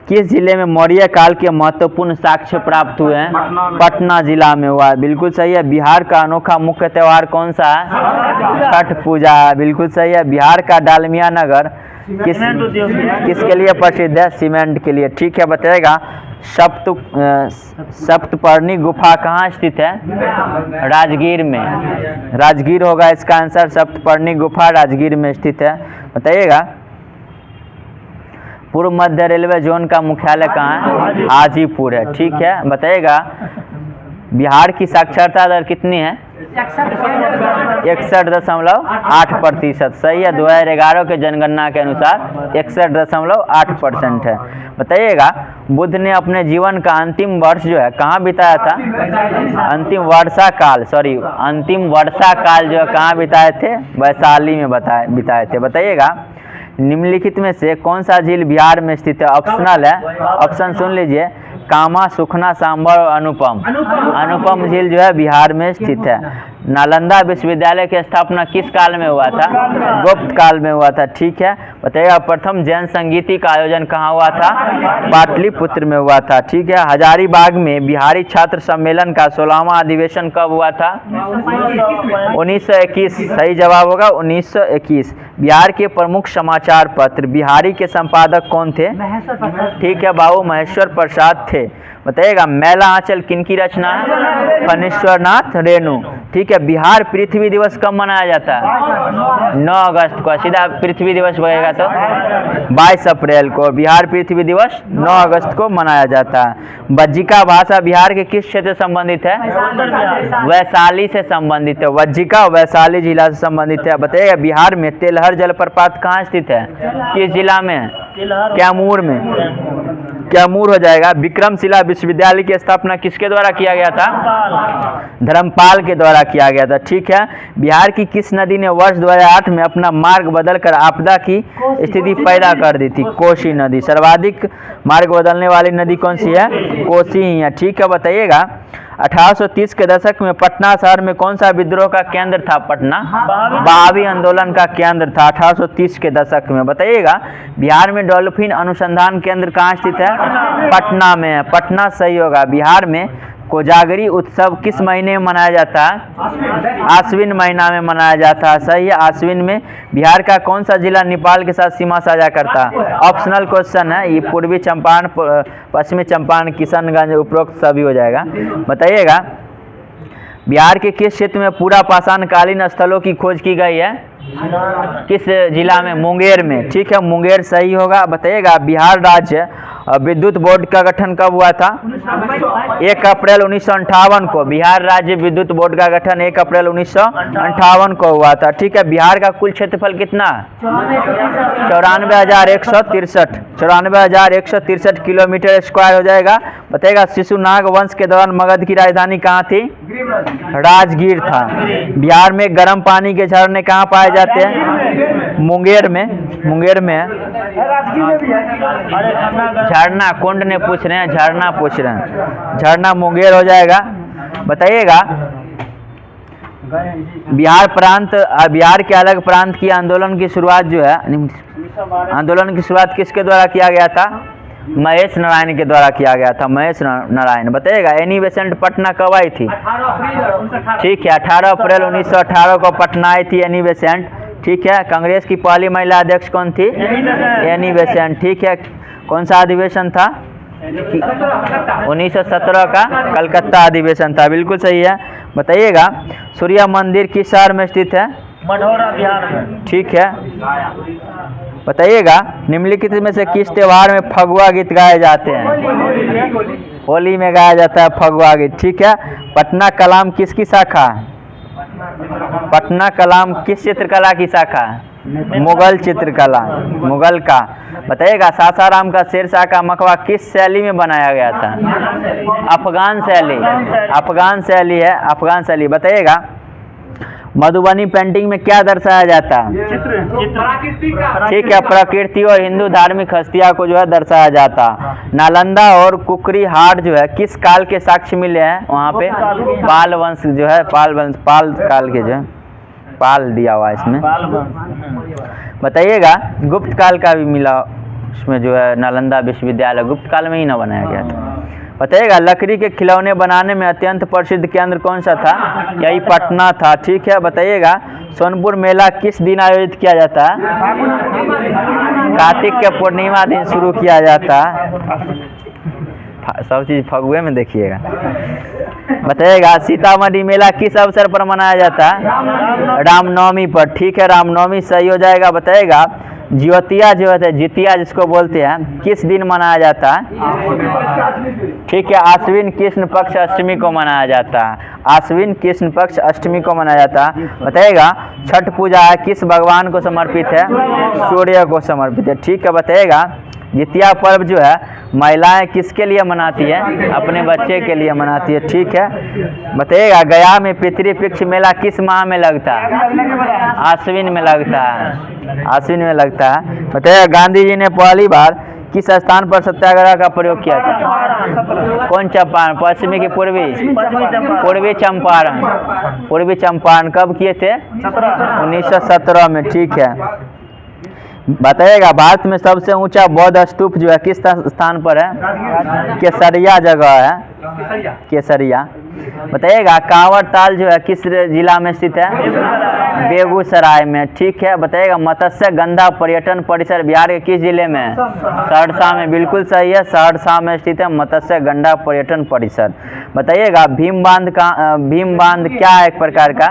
किस जिले में मौर्य काल के महत्वपूर्ण साक्ष्य प्राप्त हुए हैं? पटना जिला में हुआ है। बिल्कुल सही है। बिहार का अनोखा मुख्य त्योहार कौन सा है? छठ पूजा है। बिल्कुल सही है। बिहार का डालमिया नगर किसके लिए प्रसिद्ध है? सीमेंट के लिए। ठीक है, बताइएगा सप्तपर्णी गुफा कहाँ स्थित है? राजगीर में। राजगीर होगा इसका आंसर। सप्तपर्णी गुफा राजगीर में स्थित है। बताइएगा पूर्व मध्य रेलवे जोन का मुख्यालय कहाँ है? हाजीपुर है। ठीक है, बताइएगा बिहार की साक्षरता दर कितनी है? 61.8%। सही है, 2011 के जनगणना के अनुसार 61.8% है। बताइएगा बुद्ध ने अपने जीवन का अंतिम वर्ष जो है कहाँ बिताया था? अंतिम वर्षा काल जो है कहाँ बिताए थे? वैशाली में बिताए थे। बताइएगा निम्नलिखित में से कौन सा झील बिहार में स्थित है? ऑप्शनल है। ऑप्शन सुन लीजिए, कामा, सुखना, सांभर और अनुपम झील जो है बिहार में स्थित है। नालंदा विश्वविद्यालय की स्थापना किस काल में हुआ था? गुप्त काल में हुआ था। ठीक है, बताइएगा प्रथम जैन संगीति का आयोजन कहाँ हुआ था? पाटलिपुत्र में हुआ था। ठीक है, हजारीबाग में बिहारी छात्र सम्मेलन का 16वां अधिवेशन कब हुआ था? 1921। सही जवाब होगा 1921। बिहार के प्रमुख समाचार पत्र बिहारी के संपादक कौन थे? ठीक है, बाबू महेश्वर प्रसाद थे। बताइएगा मैला आंचल किनकी रचना है? फणीश्वरनाथ रेणु। ठीक है, बिहार पृथ्वी दिवस कब मनाया जाता है? 9 अगस्त को। सीधा पृथ्वी दिवस बनेगा तो 22 अप्रैल को। बिहार पृथ्वी दिवस 9 अगस्त को मनाया जाता है। वज्जिका भाषा बिहार के किस क्षेत्र से संबंधित है? वैशाली से संबंधित है। वज्जिका वैशाली जिला से संबंधित है। बताइएगा बिहार में तेलहर जलप्रपात कहाँ स्थित है? किस जिला में? कैमूर में। कैमूर हो जाएगा। विक्रमशिला विश्वविद्यालय की स्थापना किसके द्वारा किया गया था? धर्मपाल के द्वारा किया गया था। ठीक है, बिहार की किस नदी ने वर्ष 2008 में अपना मार्ग बदलकर आपदा की स्थिति पैदा कर दी थी? कोसी नदी। सर्वाधिक मार्ग बदलने वाली नदी कौन सी है? कोसी ही है। ठीक है, बताइएगा 1830 के दशक में पटना शहर में कौन सा विद्रोह का केंद्र था? पटना बहावी आंदोलन का केंद्र था 1830 के दशक में। बताइएगा बिहार में डॉल्फिन अनुसंधान केंद्र कहाँ स्थित है? पटना में है। पटना सही होगा। बिहार में कोजागरी उत्सव किस महीने में मनाया जाता है? आश्विन महीना में मनाया जाता है। सही है, आश्विन में। बिहार का कौन सा जिला नेपाल के साथ सीमा साझा करता है? ऑप्शनल क्वेश्चन है। ये पूर्वी चंपारण, पश्चिमी चंपारण, किशनगंज, उपरोक्त सभी हो जाएगा। बताइएगा बिहार के किस क्षेत्र में पूरा पाषाण कालीन स्थलों की खोज की गई है? किस जिला में? मुंगेर में। ठीक है, मुंगेर सही होगा। बताइएगा बिहार राज्य विद्युत बोर्ड का गठन कब हुआ था? 1 अप्रैल 1958 को। बिहार राज्य विद्युत बोर्ड का गठन 1 अप्रैल 1958 को हुआ था। ठीक है, बिहार का कुल क्षेत्रफल कितना? 94,163। 94,163 किलोमीटर स्क्वायर हो जाएगा। बताइएगा शिशुनाग वंश के दौरान मगध की राजधानी कहाँ थी? राजगीर था। बिहार में गर्म पानी के झरने कहाँ पाए जाते हैं? मुंगेर में। मुंगेर में है। झरना कुंड ने पूछ रहे हैं, झरना पूछ रहे हैं, झरना मुंगेर हो जाएगा। बताइएगा बिहार के अलग प्रांत की आंदोलन की शुरुआत जो है, आंदोलन की शुरुआत किसके द्वारा किया गया था? महेश नारायण के द्वारा किया गया था, महेश नारायण। बताइएगा एनी बेसेंट पटना कब आई थी? ठीक है, 18 अप्रैल 1918 को पटना आई थी एनी बेसेंट। ठीक है, कांग्रेस की पहली महिला अध्यक्ष कौन थी? Annie Besant. ठीक है, कौन सा अधिवेशन था? 1917 का कलकत्ता अधिवेशन था। बिल्कुल सही है। बताइएगा सूर्य मंदिर किस शहर में स्थित है? मढ़ौरा बिहार में। ठीक है, बताइएगा निम्नलिखित में से किस त्योहार में फगुआ गीत गाए जाते हैं? होली में गाया जाता है फगुआ गीत। ठीक है, पटना कलाम किसकी शाखा है? पटना कलाम किस चित्रकला की शाखा है? मुगल चित्रकला, मुगल का। बताइएगा सासाराम का शेरशाह का मकबरा किस शैली में बनाया गया था? अफगान शैली, अफगान शैली है, अफगान शैली। बताइएगा मधुबनी पेंटिंग में क्या दर्शाया जाता है? ठीक है, प्रकृति और हिंदू धार्मिक हस्तियां को जो है दर्शाया जाता। नालंदा और कुकरी हाट जो है किस काल के साक्ष्य मिले हैं वहाँ पे? पाल वंश जो है, पाल वंश, पाल काल के जो है, पाल दिया हुआ है इसमें। बताइएगा गुप्त काल का भी मिला उसमें जो है, नालंदा विश्वविद्यालय गुप्त काल में ही ना बनाया गया था। बताइएगा लकड़ी के खिलौने बनाने में अत्यंत प्रसिद्ध केंद्र कौन सा था? यही पटना था। ठीक है, बताइएगा सोनपुर मेला किस दिन आयोजित किया जाता है? कार्तिक के पूर्णिमा दिन शुरू किया जाता है। सब चीज़ फगुए में देखिएगा। बताइएगा सीतामढ़ी मेला किस अवसर पर मनाया जाता है? रामनवमी पर। ठीक है, रामनवमी सही हो जाएगा। बताइएगा ज्योतिया जो है, जितिया जिसको बोलते हैं, किस दिन मनाया जाता है? ठीक है, आश्विन कृष्ण पक्ष अष्टमी को मनाया जाता है। आश्विन कृष्ण पक्ष अष्टमी को मनाया जाता है। बताइएगा छठ पूजा है किस भगवान को समर्पित है? सूर्य को समर्पित है। ठीक है, बताइएगा जितिया पर्व जो है महिलाएं किसके लिए मनाती है? अपने बच्चे के लिए मनाती है। ठीक है, बताइएगा गया में पितृपक्ष मेला किस माह में लगता है? आश्विन में लगता है, आश्विन में लगता है। बताइएगा गांधी जी ने पहली बार किस स्थान पर सत्याग्रह का प्रयोग किया था? कौन चंपारण? पश्चिमी की पूर्वी? पूर्वी चंपारण। पूर्वी चंपारण कब किए थे? 1917 में। ठीक है, बताइएगा भारत में सबसे ऊंचा बौद्ध स्तूप जो है किस स्थान पर है? केसरिया जगह है, केसरिया। बताइएगा कांवड़ ताल जो है किस जिला में स्थित है? बेगूसराय में। ठीक है, बताइएगा मत्स्य गंधा पर्यटन परिसर बिहार के किस जिले में है? सहरसा में। बिल्कुल सही है, सहरसा में स्थित है मत्स्य गंधा पर्यटन परिसर। बताइएगा भीम बांध क्या है एक प्रकार का?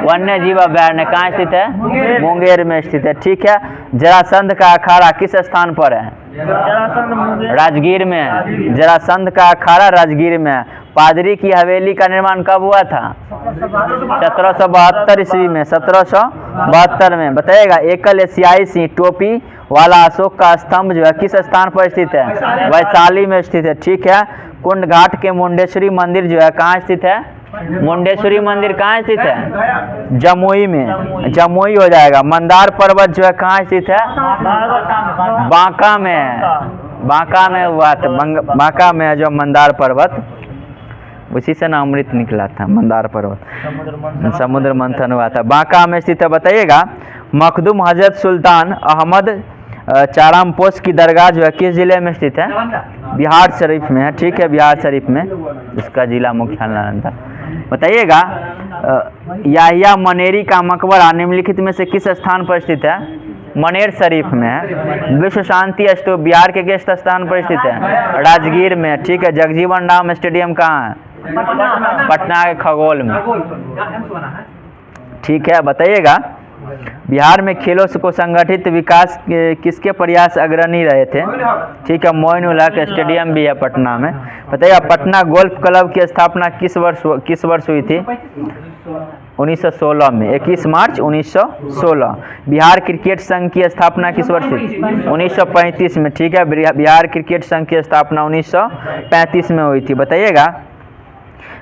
वन्य जीव अभयारण्य। कहाँ स्थित है? मुंगेर में स्थित है। ठीक है, जरासंध का अखाड़ा किस स्थान पर है? राजगीर में है। जरासंध का अखाड़ा राजगीर में है। पादरी की हवेली का निर्माण कब हुआ था? 1772 ईस्वी में, 1772 में। बताइएगा एकल एशियाई सिंह टोपी वाला अशोक का स्तंभ जो है किस स्थान पर स्थित है? वैशाली में स्थित है। ठीक है, कुंड घाट के मुंडेश्वरी मंदिर जो है कहाँ स्थित है? मुंडेश्वरी मंदिर कहाँ स्थित है? जमुई में, जमुई हो जाएगा। मंदार पर्वत जो है कहाँ स्थित है? बांका में, बांका में हुआ था। बांका में है जो मंदार पर्वत, उसी से ना अमृत निकला था, मंदार पर्वत, समुद्र मंथन हुआ था, बांका में स्थित है। बताइएगा मखदूम हजरत सुल्तान अहमद चारामपोश की दरगाह जो है किस जिले में स्थित है? बिहार शरीफ में है। ठीक है, बिहार शरीफ में, इसका जिला मुख्यालय नालंदा। बताइएगा याहिया मनेरी का मकबरा निम्नलिखित में से किस स्थान पर स्थित है? मनेर शरीफ में है। विश्व शांति स्तूप बिहार के किस स्थान पर स्थित है? राजगीर में। ठीक है, जगजीवन राम स्टेडियम कहाँ है? पटना के खगोल में। ठीक है, बताइएगा बिहार में खेलों को संगठित विकास किसके प्रयास अग्रणी रहे थे? ठीक है, मोइनुल हक स्टेडियम भी है पटना में। बताइए पटना गोल्फ क्लब की स्थापना किस वर्ष हुई थी? 1916 में, 21 मार्च 1916। बिहार क्रिकेट संघ की स्थापना किस वर्ष हुई? 1935 में। ठीक है, बिहार क्रिकेट संघ की स्थापना 1935 में हुई थी। बताइएगा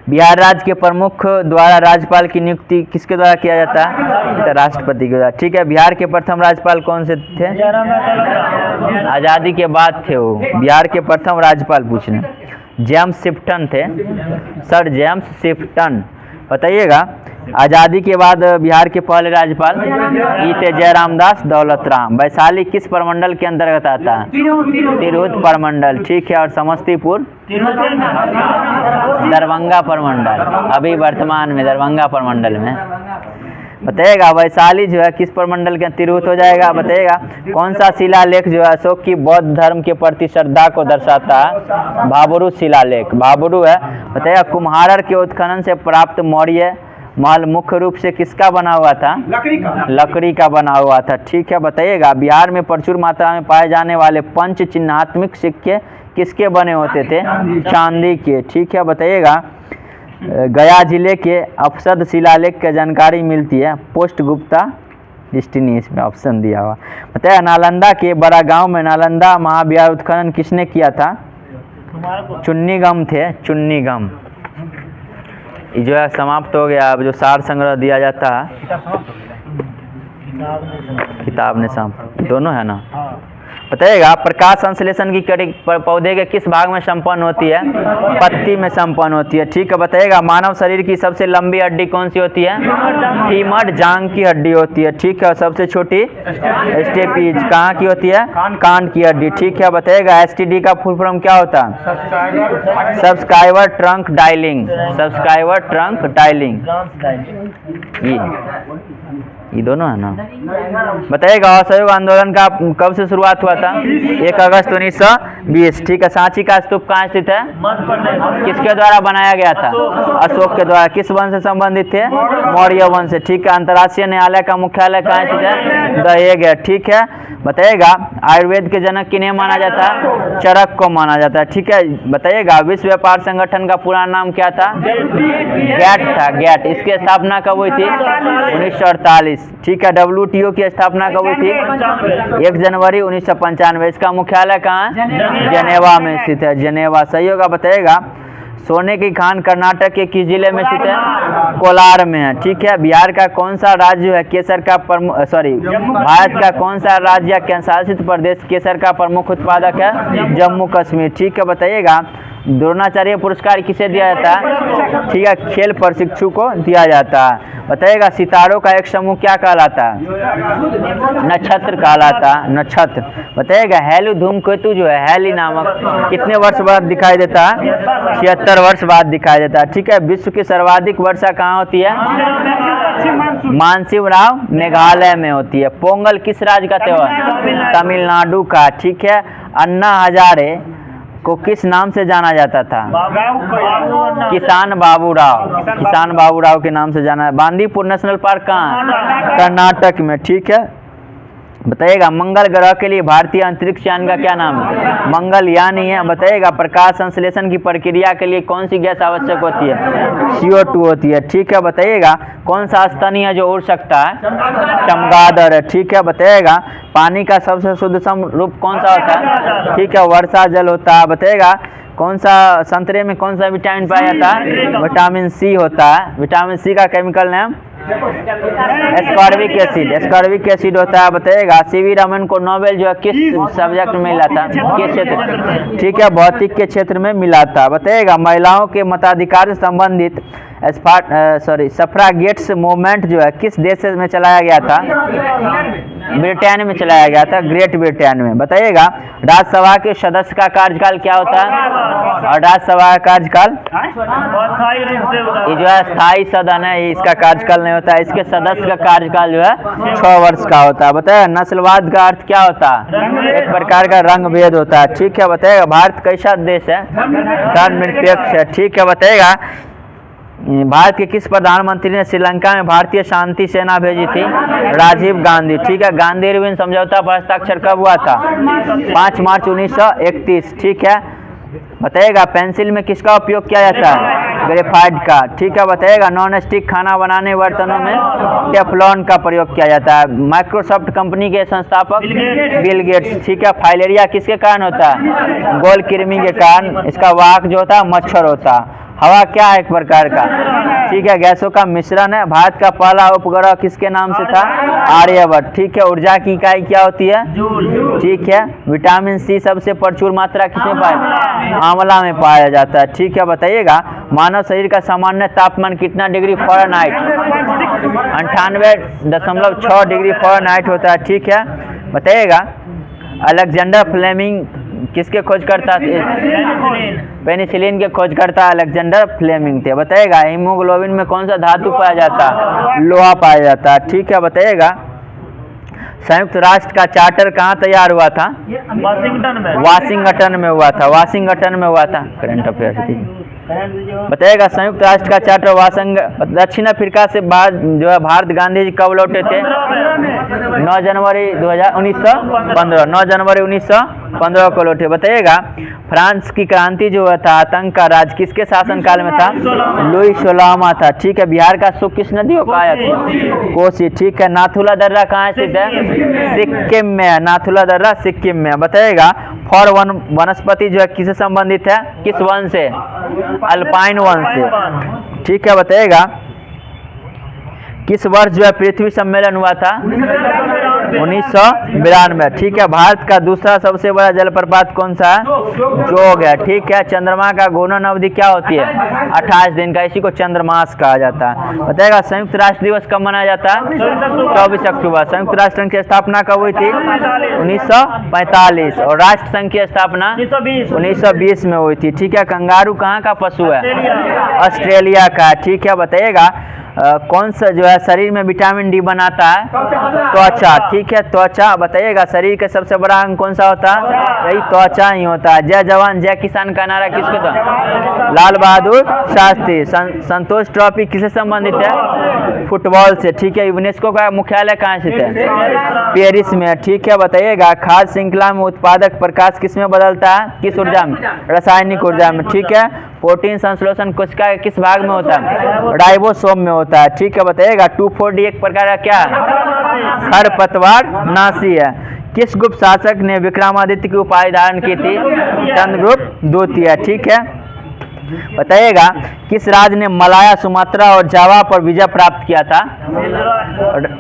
बिहार राज्य के प्रमुख द्वारा राज्यपाल की नियुक्ति किसके द्वारा किया जाता है? राष्ट्रपति के द्वारा। ठीक है, बिहार के प्रथम राज्यपाल कौन से थे? आज़ादी के बाद थे वो। बिहार के प्रथम राज्यपाल पूछने जेम्स शिफ्टन थे, सर जेम्स शिफ्टन। बताइएगा आज़ादी के बाद बिहार के पहले राज्यपाल ये थे जयरामदास दौलत राम। वैशाली किस प्रमंडल के अंतर्गत आता है? तिरहुत प्रमंडल। ठीक है, और समस्तीपुर दरभंगा प्रमंडल, अभी वर्तमान में दरभंगा प्रमंडल में। बताइएगा वैशाली जो है किस प्रमंडल के? तिरहुत हो जाएगा। बताइएगा कौन सा शिलालेख जो है अशोक की बौद्ध धर्म के प्रति श्रद्धा को दर्शाता है? भाबरू शिलालेख, भाबरू है। बताइएगा कुम्हार के उत्खनन से प्राप्त मौर्य महल मुख्य रूप से किसका बना हुआ था? लकड़ी का बना हुआ था। ठीक है, बताइएगा बिहार में प्रचुर मात्रा में पाए जाने वाले पंच चिन्हात्मक सिक्के किसके बने होते थे? चांदी के। ठीक है, बताइएगा गया जिले के अफसद शिलालेख की जानकारी मिलती है? पोस्ट गुप्ता डिस्टिनी, इसमें ऑप्शन दिया हुआ। बताइए नालंदा के बड़ा गांव में नालंदा महाविहार उत्खनन किसने किया था? चुन्नीगम थे, चुन्नीगम। ये जो है समाप्त हो गया। अब जो सार संग्रह दिया जाता है किताब ने समाप्त, दोनों है ना। बताइएगा प्रकाश संश्लेषण की क्रिया पौधे के किस भाग में संपन्न होती है? पत्ती में संपन्न होती है। ठीक है, बताइएगा मानव शरीर की सबसे लंबी हड्डी कौन सी होती है? फीमर, जांघ की हड्डी होती है। ठीक है, सबसे छोटी स्टेपीज कहाँ की होती है? कान की हड्डी। ठीक है, बताइएगा एसटीडी का फुल फॉर्म क्या होता है? Subscriber trunk dialling, subscriber trunk dialling. ये दोनों है ना। बताइएगा असहयोग आंदोलन का कब से शुरुआत हुआ था? 1 अगस्त 1920। ठीक है, सांची का स्तूप कहाँ स्थित है? किसके द्वारा बनाया गया था? अशोक के द्वारा। किस वंश से संबंधित थे? मौर्य वंश से। ठीक है, अंतर्राष्ट्रीय न्यायालय का मुख्यालय कहाँ स्थित है? द हेग है। ठीक है, बताइएगा आयुर्वेद के जनक किन्हें माना जाता है? चरक को माना जाता है। ठीक है, बताइएगा विश्व व्यापार संगठन का पूरा नाम क्या था? गैट था, गैट। इसकी स्थापना कब हुई थी? 1948। ठीक है, WTO की स्थापना कब हुई थी? 1 जनवरी 1995। इसका मुख्यालय कहाँ है? जेनेवा में स्थित है, जेनेवा। सही होगा। बताइएगा सोने की खान कर्नाटक के किस जिले में स्थित है? कोलार में है। ठीक है, बिहार का कौन सा राज्य है केसर का भारत का कौन सा राज्य या केंद्र शासित प्रदेश केसर का प्रमुख उत्पादक है? जम्मू कश्मीर। ठीक है, बताइएगा द्रोणाचार्य पुरस्कार किसे दिया जाता है? ठीक है, खेल प्रशिक्षु को दिया जाता है। बताइएगा सितारों का एक समूह क्या कहलाता है? नक्षत्र कहलाता है, नक्षत्र। बताइएगा हेली धूमकेतु जो है हेली नामक कितने वर्ष बाद दिखाई देता है? 76 वर्ष बाद दिखाई देता है। ठीक है, विश्व की सर्वाधिक वर्षा कहाँ होती है? मानसिंह राव मेघालय में होती है। पोंगल किस राज्य का त्योहार? तमिलनाडु का। ठीक है, अन्ना हजारे को किस नाम से जाना जाता था? किसान बाबूराव, किसान बाबूराव के नाम से जाना है। बांदीपुर नेशनल पार्क कहाँ है? कर्नाटक में। ठीक है, बताइएगा मंगल ग्रह के लिए भारतीय अंतरिक्ष यान का क्या नाम है? मंगलयान ही है। बताइएगा प्रकाश संश्लेषण की प्रक्रिया के लिए कौन सी गैस आवश्यक होती है? CO2 होती है। ठीक है, बताइएगा कौन सा स्तनी है जो उड़ सकता है? चमगादड़ है। ठीक है, बताइएगा पानी का सबसे शुद्ध रूप कौन सा होता है? ठीक है, वर्षा जल होता है। बताइएगा कौन सा संतरे में कौन सा विटामिन पाया जाता है? विटामिन सी होता है। विटामिन सी का chemical name? Ascorbic acid, ascorbic acid होता है। बताइएगा सीवी रमन को नोबेल जो है किस सब्जेक्ट में मिला था? किस क्षेत्र? ठीक है, भौतिक के क्षेत्र में मिला था। बताइएगा महिलाओं के मताधिकार से संबंधित सफ्रागेट्स मूवमेंट जो है किस देश में चलाया गया था? ब्रिटेन में चलाया गया था, ग्रेट ब्रिटेन में। बताइएगा राज्यसभा के सदस्य का कार्यकाल क्या होता है? और राज्यसभा का कार्यकाल ये जो है स्थायी सदन है, इसका कार्यकाल नहीं होता है। इसके सदस्य का कार्यकाल जो है 6 वर्ष का होता है। बताइएगा नस्लवाद का अर्थ क्या होता है? एक प्रकार का रंग भेद होता है। ठीक है, बताइएगा भारत कैसा देश है? धर्मनिरपेक्ष है। ठीक है, बताइएगा भारत के किस प्रधानमंत्री ने श्रीलंका में भारतीय शांति सेना भेजी थी? राजीव गांधी। ठीक है, गांधी इरविन समझौता पर हस्ताक्षर कब हुआ था? 5 मार्च 1931। ठीक है, बताइएगा पेंसिल में किसका उपयोग किया जाता है? ग्रेफाइट का। ठीक है, बताइएगा नॉन स्टिक खाना बनाने बर्तनों में टेफ्लॉन का प्रयोग किया जाता है। माइक्रोसॉफ्ट कंपनी के संस्थापक बिल गेट्स। ठीक है, फाइलेरिया किसके कारण होता है? गोल कृमि के कारण। इसका वाहक जो होता है मच्छर होता है। हवा क्या है? एक प्रकार का, ठीक है, गैसों का मिश्रण है। भारत का पहला उपग्रह किसके नाम से था? आर्यभट्ट। ठीक है, ऊर्जा की इकाई क्या होती है? ठीक है, विटामिन सी सबसे प्रचुर मात्रा किसमें पाया? आंवला में पाया जाता है। ठीक है, बताइएगा मानव शरीर का सामान्य तापमान कितना डिग्री फ़ारेनहाइट? 98.6 डिग्री फ़ारेनहाइट होता है। ठीक है, बताइएगा अलेक्जेंडर फ्लेमिंग किसके खोजकर्ता थे? पेनिसिलिन के खोजकर्ता अलेक्जेंडर फ्लेमिंग थे। बताइएगा हीमोग्लोबिन में कौन सा धातु पाया जाता है? लोहा पाया जाता है। ठीक है, बताइएगा संयुक्त राष्ट्र का चार्टर कहाँ तैयार हुआ था? वाशिंगटन में। वाशिंगटन में हुआ था। वाशिंगटन में हुआ था। करंट अफेयर्स थी। बताइएगा संयुक्त राष्ट्र का चार्टर दक्षिण अफ्रीका से जो है भारत गांधी जी कब लौटे थे? 9 जनवरी 1915। 9 जनवरी 1915 को लौटे। बताइएगा फ्रांस की क्रांति जो हुआ था, आतंक का राज किसके शासनकाल में था? लुई 16वां था। ठीक है, बिहार का सुख किस नदी को कहा जाता है? कोसी। ठीक है, नाथुला दर्रा कहाँ स्थित है? सिक्किम में है। नाथुला दर्रा सिक्किम में। बताइएगा फॉर वनस्पति जो है किससे संबंधित है? किस वन से? अल्पाइन वन से। ठीक है, बताइएगा किस वर्ष जो है पृथ्वी सम्मेलन हुआ था? 1992। ठीक है, भारत का दूसरा सबसे बड़ा जलप्रपात कौन सा है? जोग है। ठीक है, चंद्रमा का घूर्णन अवधि क्या होती है? 28 दिन का। इसी को चंद्रमास कहा जाता है। बताइएगा संयुक्त राष्ट्र दिवस कब मनाया जाता है? 24 अक्टूबर। संयुक्त राष्ट्र संघ की स्थापना कब हुई थी? 1945। और राष्ट्र संघ की स्थापना 1920 में हुई थी। ठीक है, कंगारू कहाँ का पशु है? ऑस्ट्रेलिया का। ठीक है, बताइएगा कौन सा जो है शरीर में विटामिन डी बनाता है? त्वचा। ठीक है, त्वचा। बताइएगा शरीर का सबसे बड़ा अंग कौन सा होता है? यही त्वचा ही होता है। जय जवान जय किसान का नारा किसको था? लाल बहादुर शास्त्री। संतोष ट्रॉफी किससे संबंधित है? फुटबॉल से। ठीक है, यूनेस्को का मुख्यालय कहाँ स्थित है? पेरिस में। ठीक है, बताइएगा खाद्य श्रृंखला में उत्पादक प्रकाश किसमें बदलता है? किस ऊर्जा में? रासायनिक ऊर्जा में। ठीक है, प्रोटीन संश्लेषण कोशिका के किस भाग में होता है? राइबोसोम में होता है। ठीक है, बताइएगा 2,4-D एक प्रकार का क्या है? खरपतवार नाशी है। किस गुप्त शासक ने विक्रमादित्य की उपाधि धारण की थी? चंद्रगुप्त द्वितीय। ठीक है, बताइएगा किस राज्य ने मलाया, सुमात्रा और जावा पर विजय प्राप्त किया था?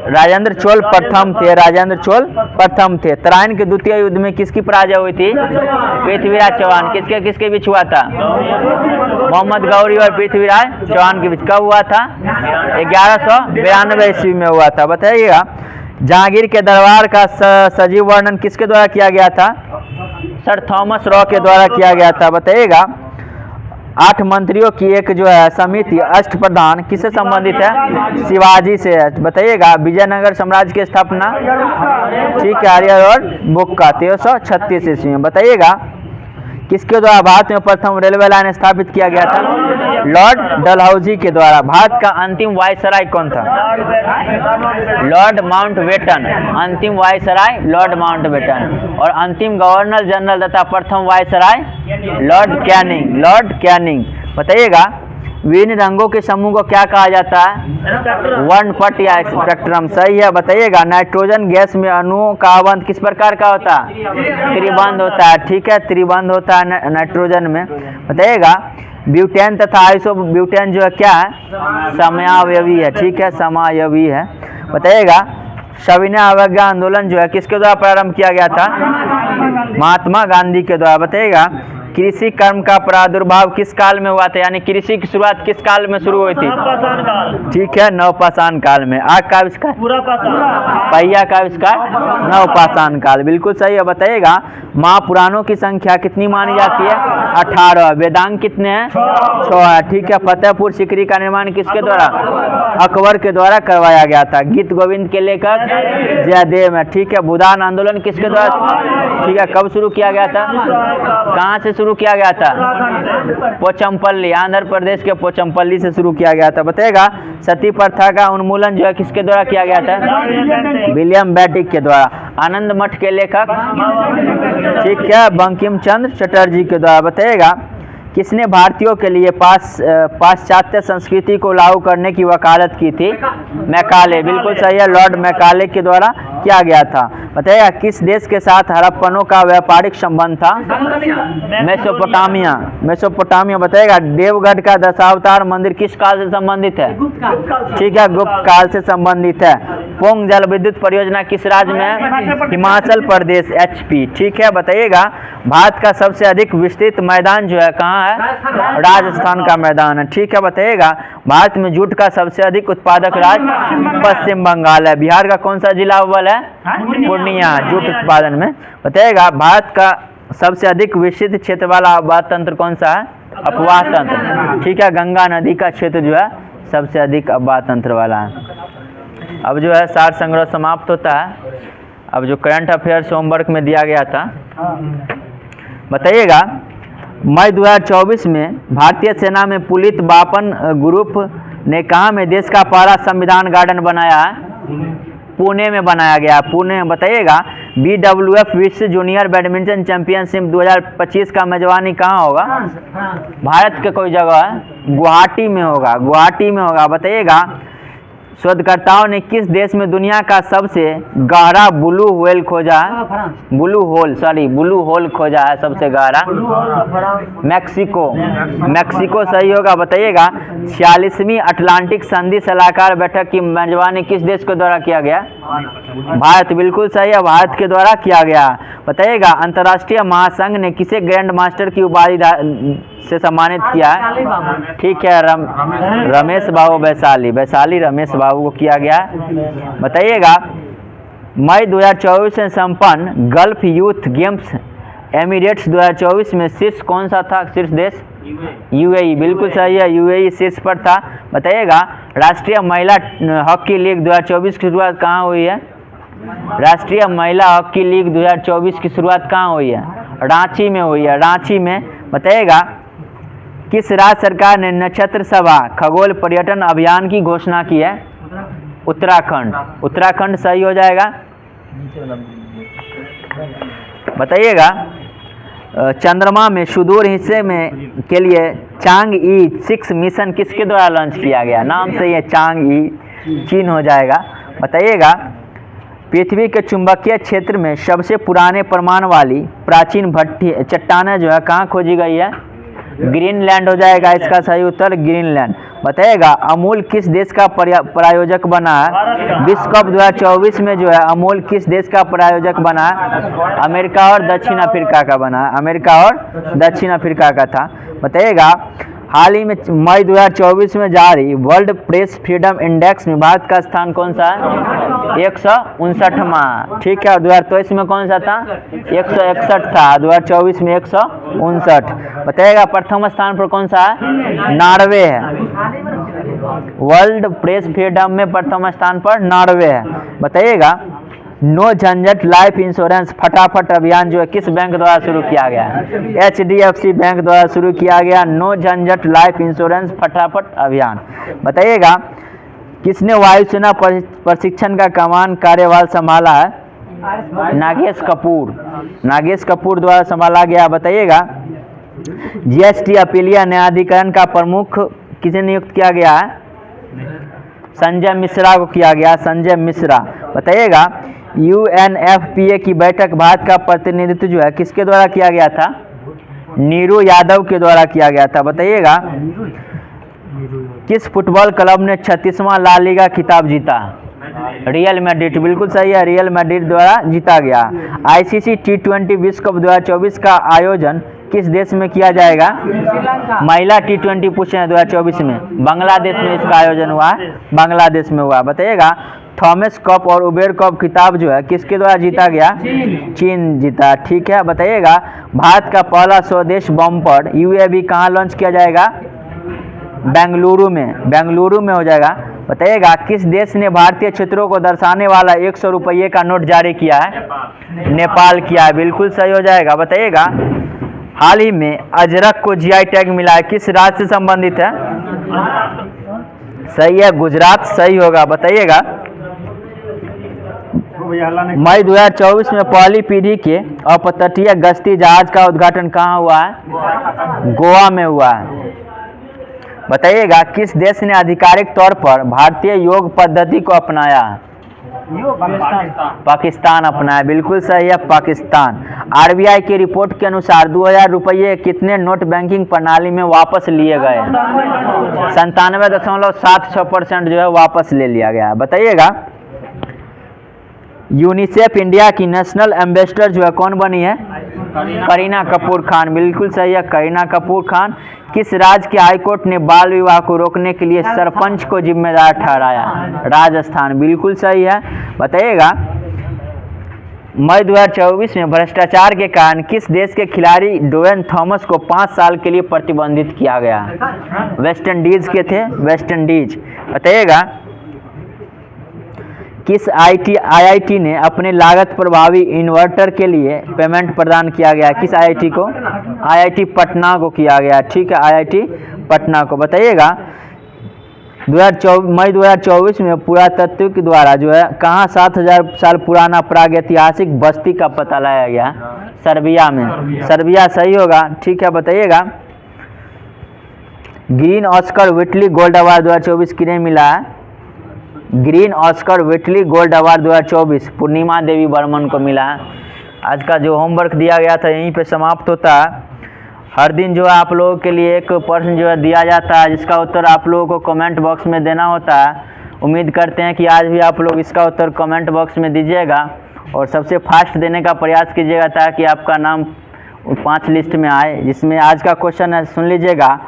राजेंद्र चोल प्रथम थे। राजेंद्र चोल प्रथम थे। तराइन के द्वितीय युद्ध में किसकी पराजय हुई थी? पृथ्वीराज चौहान। किसके किसके बीच हुआ था? मोहम्मद गौरी और पृथ्वीराज चौहान के बीच। कब हुआ था? 1192 ईस्वी में हुआ था। बताइएगा जहांगीर के दरबार का सजीव वर्णन किसके द्वारा किया गया था? सर थॉमस रॉ के द्वारा किया गया था। बताइएगा 8 मंत्रियों की एक जो है समिति अष्टप्रधान किससे संबंधित है? शिवाजी से है। बताइएगा विजयनगर साम्राज्य की स्थापना? ठीक है, आर्य और बुक्का 1336 ईस्वी में। बताइएगा किसके द्वारा भारत में प्रथम रेलवे लाइन स्थापित किया गया था? लॉर्ड डलहौजी के द्वारा। भारत का अंतिम वायसराय कौन था? Lord Mountbatten. अंतिम वायसराय लॉर्ड माउंटबेटन। और अंतिम गवर्नर जनरल तथा प्रथम viceroy Lord Canning. Lord Canning. बताइएगा विभिन्न रंगों के समूह को क्या कहा जाता है? वर्णपट या स्पेक्ट्रम। सही है। बताइएगा नाइट्रोजन गैस में अणुओं का आवंत किस प्रकार का होता है? त्रिबंध होता है। ठीक है, त्रिबंध होता है नाइट्रोजन में। बताइएगा ब्यूटेन तथा आइसोब्यूटेन जो है क्या है? समावयवी है। ठीक है, समावयवी है। बताइएगा सविनय अवज्ञा आंदोलन जो है किसके द्वारा प्रारंभ किया गया था? महात्मा गांधी के द्वारा। बताइएगा कृषि कर्म का प्रादुर्भाव किस काल में हुआ था? यानी कृषि की शुरुआत किस काल में शुरू हुई थी? ठीक है, नवपाषाण काल में। आग का आविष्कार? पहिया का आविष्कार? नवपाषाण काल। बिल्कुल सही है। बताइएगा महापुराणों की संख्या कितनी मानी जाती है? 18। वेदांग कितने हैं? 6 है। ठीक है, फतेहपुर सीकरी का निर्माण किसके द्वारा? अकबर के द्वारा करवाया गया था। गीत गोविंद के लेखक जयदेव है। ठीक है, भूदान आंदोलन किसके द्वारा? ठीक है, कब शुरू किया गया था? कहाँ से शुरू शुरू किया गया था? पोचमपल्ली, आंध्र प्रदेश के पोचमपल्ली से शुरू किया गया था। बताइएगा सती प्रथा का उन्मूलन जो है किसके द्वारा किया गया था? विलियम बेंटिक के द्वारा। आनंद मठ के लेखक? ठीक है, बंकिम चंद्र चटर्जी के द्वारा। बताइएगा किसने भारतीयों के लिए पाश्चात्य संस्कृति को लागू करने की वकालत की थी? मैकाले, बिल्कुल सही है, लॉर्ड मैकाले के द्वारा किया गया था। बताइएगा किस देश के साथ हड़प्पनों का व्यापारिक संबंध था? मेसोपोटामिया। मेसोपोटामिया। बताइएगा देवगढ़ का दशावतार मंदिर किस काल से संबंधित है? ठीक है, गुप्त काल से संबंधित है। पोंग जल विद्युत परियोजना किस राज्य में है? हिमाचल प्रदेश, HP। ठीक है, बताइएगा भारत का सबसे अधिक विस्तृत मैदान जो है कहाँ है? राजस्थान का मैदान है। ठीक है, बताइएगा भारत में जूट का सबसे अधिक उत्पादक राज्य पश्चिम बंगाल है। बिहार का कौन सा जिला अव्वल है? पूर्णिया, जूट उत्पादन में। बताइएगा भारत का सबसे अधिक विस्तृत क्षेत्र वाला अपवाह तंत्र कौन सा है? अपवाह तंत्र। ठीक है, गंगा नदी का क्षेत्र जो है सबसे अधिक अपवाह तंत्र वाला है। अब जो है सार संग्रह समाप्त होता है। अब जो करंट अफेयर्स होमवर्क में दिया गया था, बताइएगा मई 2024 में भारतीय सेना में पुलित बापन ग्रुप ने कहाँ में देश का पहला संविधान गार्डन बनाया है? पुणे में बनाया गया, पुणे। बताइएगा BWF विश्व जूनियर बैडमिंटन चैंपियनशिप 2025 का मेजबानी कहाँ होगा? भारत के कोई जगह है? गुवाहाटी में होगा, गुवाहाटी में होगा। बताइएगा शोधकर्ताओं ने किस देश में दुनिया का सबसे गहरा ब्लू व्हेल खोजा है? ब्लू होल खोजा है सबसे गहरा? मैक्सिको, मैक्सिको सही होगा। बताइएगा 46वीं अटलांटिक संधि सलाहकार बैठक की मेजबानी किस देश के द्वारा किया गया? भारत, बिल्कुल सही है, भारत के द्वारा किया गया। बताइएगा अंतर्राष्ट्रीय महासंघ ने किसे ग्रैंड मास्टर की उपाधि से सम्मानित किया है? ठीक है, रमेश बाबू वैशाली रमेश बाबू को किया गया। बताइएगा मई 2024 में संपन्न गल्फ यूथ गेम्स एमिरेट्स 2024 में शीर्ष कौन सा था? शीर्ष देश UAE, बिल्कुल सही है, UAE शीर्ष पर था। बताइएगा राष्ट्रीय महिला हॉकी लीग 2024 की शुरुआत कहाँ हुई है? राष्ट्रीय महिला हॉकी लीग 2024 की शुरुआत कहाँ हुई है? रांची में हुई है, रांची में। बताइएगा किस राज्य सरकार ने नक्षत्र सभा खगोल पर्यटन अभियान की घोषणा की है? उत्तराखंड, उत्तराखंड सही हो जाएगा। बताइएगा चंद्रमा में सुदूर हिस्से में के लिए चांग-ई 6 मिशन किसके द्वारा लॉन्च किया गया? नाम से ये चांग-ई, चीन हो जाएगा। बताइएगा पृथ्वी के चुंबकीय क्षेत्र में सबसे पुराने परमाणु वाली प्राचीन भट्टी चट्टानें जो है कहाँ खोजी गई है? ग्रीनलैंड हो जाएगा इसका सही उत्तर, ग्रीनलैंड। बताइएगा अमूल किस देश का प्रायोजक बना है? विश्व कप 2024 में जो है अमूल किस देश का प्रायोजक बना है? अमेरिका और दक्षिण अफ्रीका का बना है, अमेरिका और दक्षिण अफ्रीका का था। बताइएगा हाल ही में मई 2024 में जारी वर्ल्ड प्रेस फ्रीडम इंडेक्स में भारत का स्थान कौन सा है? 159वां। ठीक है, और 2023 में कौन सा था? 161 था, 2024 में 159। बताइएगा प्रथम स्थान पर कौन सा है? नॉर्वे है। वर्ल्ड प्रेस फ्रीडम में प्रथम स्थान पर नॉर्वे है। बताइएगा नो झंझट लाइफ इंश्योरेंस फटाफट अभियान जो है किस बैंक द्वारा शुरू किया गया है? HDFC बैंक द्वारा शुरू किया गया नो झंझट लाइफ इंश्योरेंस फटाफट अभियान। बताइएगा किसने वायुसेना प्रशिक्षण का कमान कार्यभार संभाला है? नागेश कपूर, नागेश कपूर द्वारा संभाला गया। बताइएगा GST अपीलीय न्यायाधिकरण का प्रमुख किसे नियुक्त किया गया है? संजय मिश्रा को किया गया, संजय मिश्रा। बताइएगा UNFPA की बैठक भारत का प्रतिनिधित्व जो है किसके द्वारा किया गया था? नीरू यादव के द्वारा किया गया था। बताइएगा किस फुटबॉल क्लब ने 36वां ला लीगा खिताब जीता? रियल मैड्रिड, बिल्कुल सही है, रियल मैड्रिड द्वारा जीता गया। ICC T20 विश्व कप 2024 का आयोजन किस देश में किया जाएगा? महिला T20 पूछे हैं 2024 में बांग्लादेश में इसका आयोजन हुआ, बांग्लादेश में हुआ। बताइएगा थॉमस कप और उबेर कप खिताब जो है किसके द्वारा जीता गया? चीन जीता। ठीक है, बताइएगा भारत का पहला स्वदेश बम्पर UAV कहाँ लॉन्च किया जाएगा? बेंगलुरु में, बेंगलुरु में हो जाएगा। बताइएगा किस देश ने भारतीय क्षेत्रों को दर्शाने वाला 100 रुपये का नोट जारी किया है? नेपाल किया है, बिल्कुल सही हो जाएगा। बताइएगा हाल ही में अजरक को जीआई टैग मिला है, किस राज्य से संबंधित है? सही है, गुजरात सही होगा। बताइएगा मई 2024 में पहली पीढ़ी के अपतटीय गश्ती जहाज का उद्घाटन कहाँ हुआ है? गोवा में हुआ है। बताइएगा किस देश ने आधिकारिक तौर पर भारतीय योग पद्धति को अपनाया है? पाकिस्तान अपनाया, बिल्कुल सही है, पाकिस्तान। आरबीआई की रिपोर्ट के अनुसार 2000 रुपये कितने नोट बैंकिंग प्रणाली में वापस लिए गए? 97.76% जो है वापस ले लिया गया है। बताइएगा यूनिसेफ इंडिया की नेशनल एम्बेसडर जो है कौन बनी है? करीना कपूर खान, बिल्कुल सही है, करीना कपूर खान। किस राज्य के हाईकोर्ट ने बाल विवाह को रोकने के लिए सरपंच को जिम्मेदार ठहराया? राजस्थान, बिल्कुल सही है। बताइएगा मई 2024 में भ्रष्टाचार के कारण किस देश के खिलाड़ी डोवेन थॉमस को 5 साल के लिए प्रतिबंधित किया गया? वेस्ट इंडीज के थे, वेस्ट इंडीज। बताइएगा किस आईआईटी ने अपने लागत प्रभावी इन्वर्टर के लिए पेमेंट प्रदान किया गया? किस आईआईटी को? आईआईटी पटना को किया गया, ठीक है, आईआईटी पटना को। बताइएगा मई 2024 में पुरातत्व के द्वारा जो है कहाँ 7000 साल पुराना प्रागैतिहासिक बस्ती का पता लगाया गया? सर्बिया में, सर्बिया सही होगा, ठीक है। बताइएगा green Oscar Whitley gold award 2024 किन्हें मिला है? Green Oscar Whitley gold award 2024 पूर्णिमा देवी बर्मन को मिला है। आज का जो होमवर्क दिया गया था यहीं पे समाप्त होता है। हर दिन जो है आप लोगों के लिए एक प्रश्न जो है दिया जाता है जिसका उत्तर आप लोगों को कमेंट बॉक्स में देना होता है। उम्मीद करते हैं कि आज भी आप लोग इसका उत्तर कमेंट बॉक्स में दीजिएगा और सबसे फास्ट देने का प्रयास कीजिएगा ताकि आपका नाम 5 लिस्ट में आए। जिसमें आज का क्वेश्चन है, सुन लीजिएगा,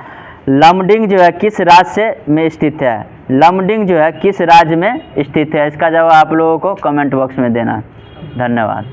लमडिंग जो है किस राज्य में स्थित है? लमडिंग जो है किस राज्य में स्थित है? इसका जवाब आप लोगों को कमेंट बॉक्स में देना है। धन्यवाद।